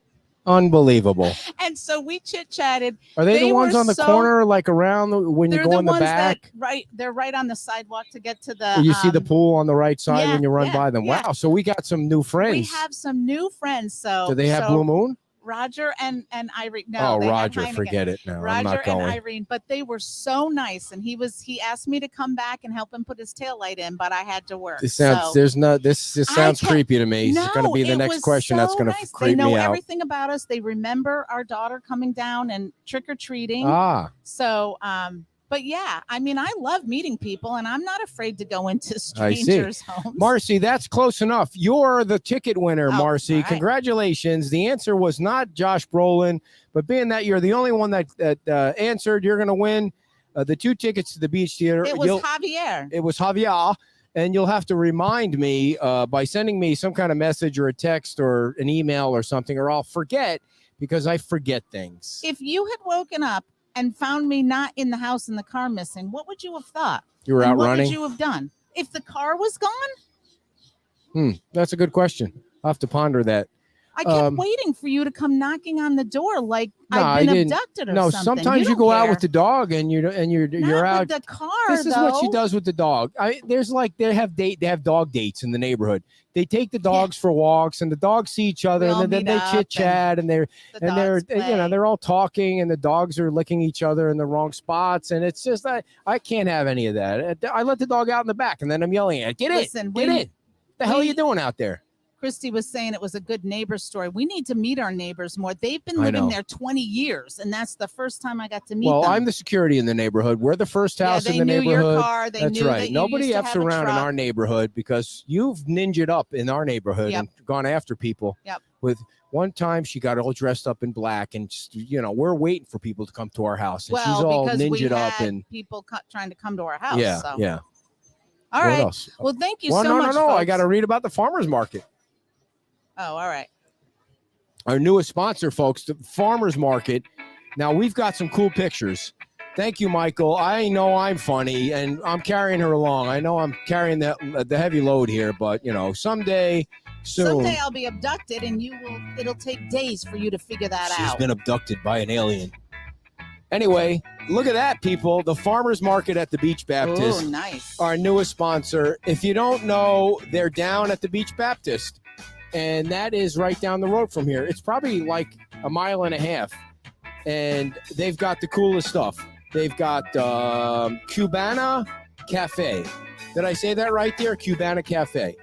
D: Unbelievable.
E: And so we chit-chatted.
D: Are they the ones
E: were
D: on the
E: so-
D: corner, like around when you
E: They're
D: go
E: the
D: in the
E: ones
D: back?
E: they're right on the sidewalk to get to the.
D: You see the pool on the right side
E: yeah,
D: when you run
E: yeah,
D: by them.
E: yeah.
D: Wow. So we got some new friends.
E: We have some new friends. So
D: Do they have Blue Moon?
E: Roger and Irene. No,
D: Oh,
E: they had
D: Roger,
E: Heineken.
D: forget it now. I'm
E: Roger
D: not
E: and
D: going.
E: Irene, but they were so nice, and he asked me to come back and help him put his taillight in, but I had to work.
D: This sounds this sounds creepy to me. It's going to be the next question that's going to creep
E: me out. They know
D: me out.
E: everything about us. They remember our daughter coming down and trick or treating.
D: Ah,
E: So but yeah, I mean, I love meeting people, and I'm not afraid to go into
D: I see.
E: strangers' homes.
D: Marcy, that's close enough. You're the ticket winner, Marcy.
E: right.
D: Congratulations. The answer was not Josh Brolin, but being that you're the only one that answered, you're going to win the 2 tickets to the Beach Theater.
E: It was Javier.
D: It was Javier. And you'll have to remind me by sending me some kind of message or a text or an email or something, or I'll forget because I forget things.
E: If you had woken up and found me not in the house and the car missing, what would you have thought?
D: You were
E: and
D: out
E: what
D: running?
E: What would you have done? If the car was gone?
D: That's a good question. I'll have to ponder that.
E: I kept waiting for you to come knocking on the door like I've been abducted or
D: no,
E: something.
D: sometimes you go out with the dog and you're
E: Not
D: out
E: with the car.
D: This is what she
E: though.
D: does with the dog. They have dog dates in the neighborhood. They take the dogs for walks, and the dogs see each other, and then they chit chat, and they're they're all talking, and the dogs are licking each other in the wrong spots, and it's just I can't have any of that. I let the dog out in the back, and then I'm yelling at it, get in. The hell are you doing out there?
E: Christy was saying it was a good neighbor story. We need to meet our neighbors more. They've been living there 20 years, and that's the first time I got to meet them.
D: Well, I'm the security in the neighborhood. We're the first house in the neighborhood.
E: Your car. They
D: that's
E: knew
D: right.
E: that
D: Nobody
E: F's
D: around in our neighborhood because you've ninja'd up in our neighborhood and gone after people.
E: Yep.
D: With one time, she got all dressed up in black, and just, we're waiting for people to come to our house, and she's all
E: because
D: ninja'd
E: we
D: up
E: had
D: and
E: people trying to come to our house.
D: yeah,
E: so.
D: yeah.
E: All
D: what
E: right.
D: Else?
E: Well, thank you
D: well,
E: so much.
D: No. I
E: folks.
D: got to read about the farmers market.
E: Oh, all right.
D: Our newest sponsor, folks, the farmers market. Now we've got some cool pictures. Thank you, Michael. I know I'm funny, and I'm carrying her along. I know I'm carrying the heavy load here, but someday soon.
E: Someday I'll be abducted, and it'll take days for you to figure that out.
D: She's been abducted by an alien. Anyway, look at that, people. The farmers market at the Beach Baptist.
E: Oh, nice.
D: Our newest sponsor. If you don't know, they're down at the Beach Baptist, and that is right down the road from here. It's probably like a mile and a half, and they've got the coolest stuff. They've got Cubana Cafe. Did I say that right there? Cubana Cafe.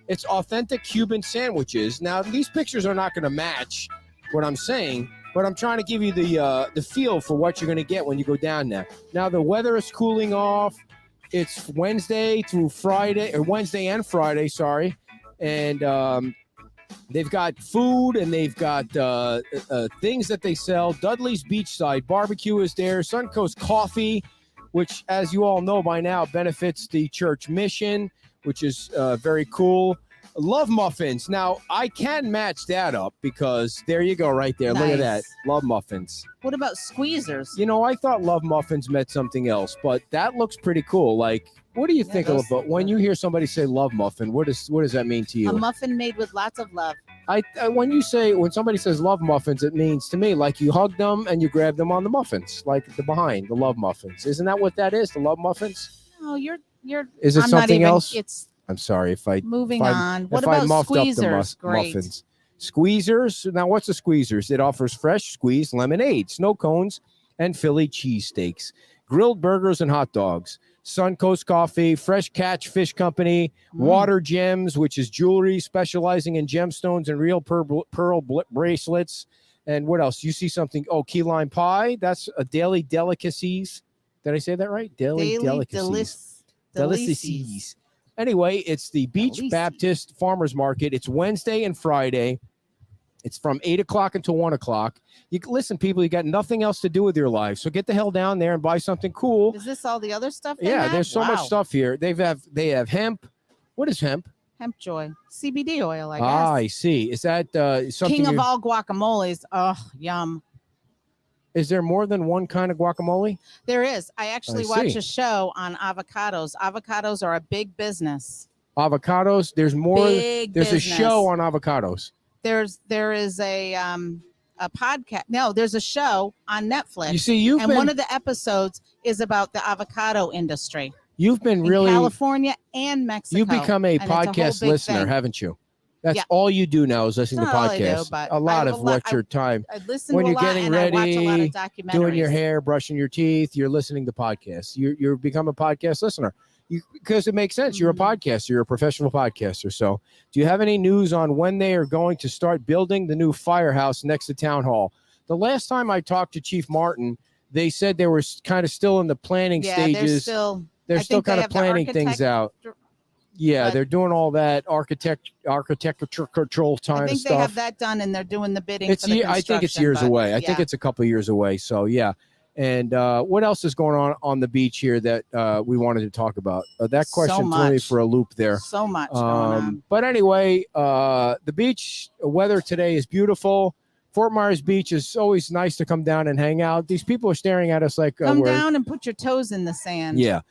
D: It's authentic Cuban sandwiches. Now, these pictures are not going to match what I'm saying, but I'm trying to give you the feel for what you're going to get when you go down there. Now, the weather is cooling off. It's Wednesday through Friday, or Wednesday and Friday, sorry. And they've got food, and they've got things that they sell. Dudley's Beachside Barbecue is there. Suncoast Coffee, which, as you all know by now, benefits the church mission, which is very cool. Love Muffins. Now, I can match that up because there you go right there.
E: Nice.
D: Look at that. Love Muffins.
E: What about Squeezers?
D: I thought Love Muffins meant something else, but that looks pretty cool. Like, what do you think about when you hear somebody say Love Muffin? What does that mean to you?
E: A muffin made with lots of love.
D: When somebody says Love Muffins, it means to me like you hug them and you grab them on the muffins, like the Love Muffins. Isn't that what that is? The Love Muffins?
E: Oh, you're.
D: Is it
E: I'm
D: something
E: not even,
D: else?
E: It's
D: I'm sorry if I
E: moving
D: if
E: on.
D: I,
E: What
D: if I
E: about
D: muffed
E: Squeezers?
D: up the muffins. Squeezers. Now, what's a Squeezers? It offers fresh squeezed lemonade, snow cones, and Philly cheesesteaks, grilled burgers and hot dogs. Suncoast Coffee, Fresh Catch Fish Company, Water Gems, which is jewelry specializing in gemstones and real pearl bracelets. And what else? You see something? Oh, key lime pie. That's a Daily Delicacies. Did I say that right? Daily Delicacies. Delicacies. Anyway, it's the Beach Baptist Farmers Market. It's Wednesday and Friday. It's from 8 o'clock until 1 o'clock. Listen, people, you got nothing else to do with your life. So get the hell down there and buy something cool.
E: Is this all the other stuff?
D: There's so much stuff here. They have hemp. What is hemp?
E: Hemp Joy. CBD oil, I guess.
D: I see. Is that something?
E: King of all guacamoles. Oh, yum.
D: Is there more than one kind of guacamole?
E: There is. I actually watch a show on avocados. Avocados are a big business.
D: Avocados. There's more.
E: Big
D: there's
E: business.
D: A show on avocados.
E: There is a a podcast. No, there's a show on Netflix.
D: You see,
E: one of the episodes is about the avocado industry.
D: You've been really
E: in California and Mexico.
D: You've become a podcast listener, haven't you? That's all you do now is listen to podcasts. A lot of your time.
E: I listen
D: when
E: to
D: you're
E: a lot,
D: getting
E: and
D: ready,
E: I watch a lot of documentaries.
D: doing your hair, brushing your teeth, you're listening to podcasts. You're become a podcast listener. Because it makes sense. You're a podcaster. You're a professional podcaster. So do you have any news on when they are going to start building the new firehouse next to Town Hall? The last time I talked to Chief Martin, they said they were kind of still in the planning stages. They're still kind of planning things out. Yeah, they're doing all that architectural time stuff.
E: I think they have that done, and they're doing the bidding.
D: I think it's years away. I think it's a couple years away. So yeah. And what else is going on the beach here that we wanted to talk about? That question threw me for a loop there.
E: So much going on.
D: But anyway, the beach weather today is beautiful. Fort Myers Beach is always nice to come down and hang out. These people are staring at us like
E: come down and put your toes in the sand.
D: Yeah.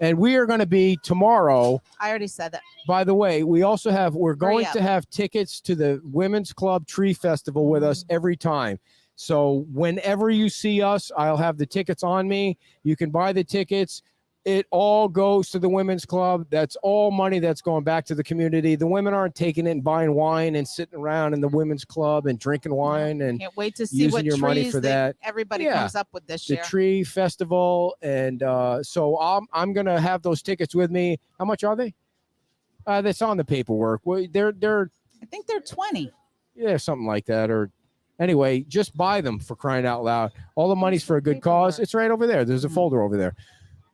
D: And we are going to be tomorrow.
E: I already said that.
D: By the way, we're going to have tickets to the Women's Club Tree Festival with us every time. So whenever you see us, I'll have the tickets on me. You can buy the tickets. It all goes to the Women's Club. That's all money that's going back to the community. The women aren't taking it and buying wine and sitting around in the Women's Club and drinking wine and
E: can't wait to see what
D: your money for that.
E: Everybody comes up with this year.
D: The Tree Festival, and so I'm gonna have those tickets with me. How much are they? That's on the paperwork. They're
E: I think they're 20.
D: Yeah, something like that. Or anyway, just buy them, for crying out loud. All the money's for a good cause. It's right over there. There's a folder over there.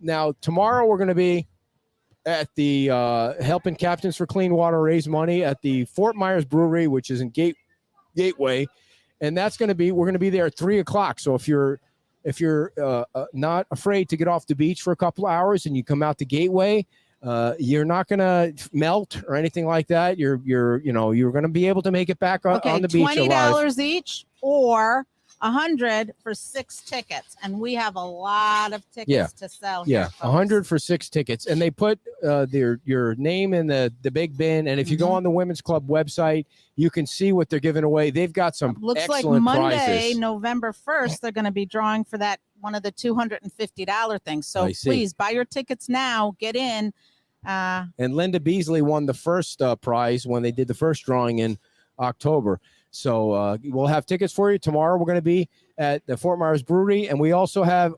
D: Now, tomorrow we're going to be at the helping Captains for Clean Water raise money at the Fort Myers Brewery, which is in Gateway. And we're going to be there at 3:00. So if you're not afraid to get off the beach for a couple of hours and you come out to Gateway, you're not going to melt or anything like that. You're going to be able to make it back on the beach
E: $20
D: alive.
E: each or $100 for 6 tickets, and we have a lot of tickets to sell.
D: Yeah, $100 for 6 tickets, and they put your name in the big bin. And if you go on the Women's Club website, you can see what they're giving away. They've got some excellent
E: Monday,
D: prizes.
E: November 1st, they're going to be drawing for that one of the $250 things. So please buy your tickets now. Get in.
D: And Linda Beasley won the first prize when they did the first drawing in October. So we'll have tickets for you. Tomorrow we're going to be at the Fort Myers Brewery. And we also have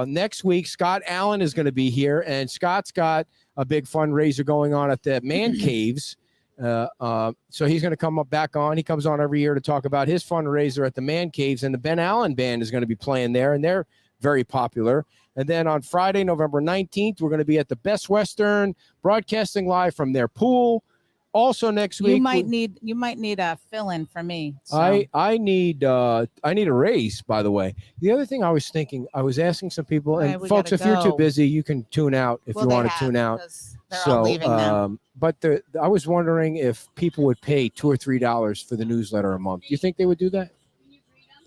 D: next week, Scott Allen is going to be here. And Scott's got a big fundraiser going on at the Man Caves. So he's going to come back on. He comes on every year to talk about his fundraiser at the Man Caves. And the Ben Allen Band is going to be playing there. And they're very popular. And then on Friday, November 19th, we're going to be at the Best Western, broadcasting live from their pool. Also next week,
E: you might need a fill-in for me. So.
D: I need a raise. By the way, the other thing I was thinking, I was asking some people, and folks, if you're too busy, you can tune out if you want to tune out. So, but I was wondering if people would pay $2 or $3 for the newsletter a month. Do you think they would do that?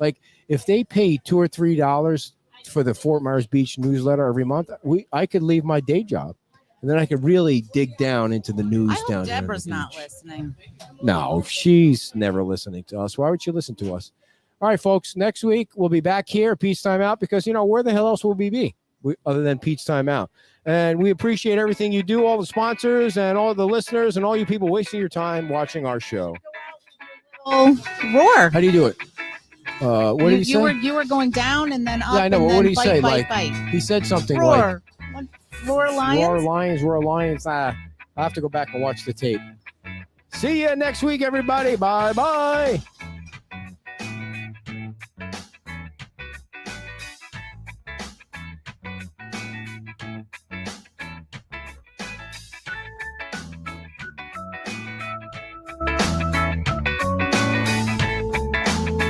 D: Like if they pay $2 or $3 for the Fort Myers Beach newsletter every month, I could leave my day job. And then I could really dig down into the news down there.
E: Deborah's not listening.
D: No, she's never listening to us. Why would she listen to us? All right, folks. Next week, we'll be back here, Peach Time Out, because, where the hell else will we be other than Peach Time Out? And we appreciate everything you do, all the sponsors and all the listeners and all you people wasting your time watching our show.
E: Roar.
D: How do you do it? What did he say?
E: You were going down and then up.
D: Yeah, I know. But what did he say?
E: Bite.
D: He said something
E: roar.
D: like
E: Roar Lions.
D: Roar Lions. I have to go back and watch the tape. See you next week, everybody. Bye-bye.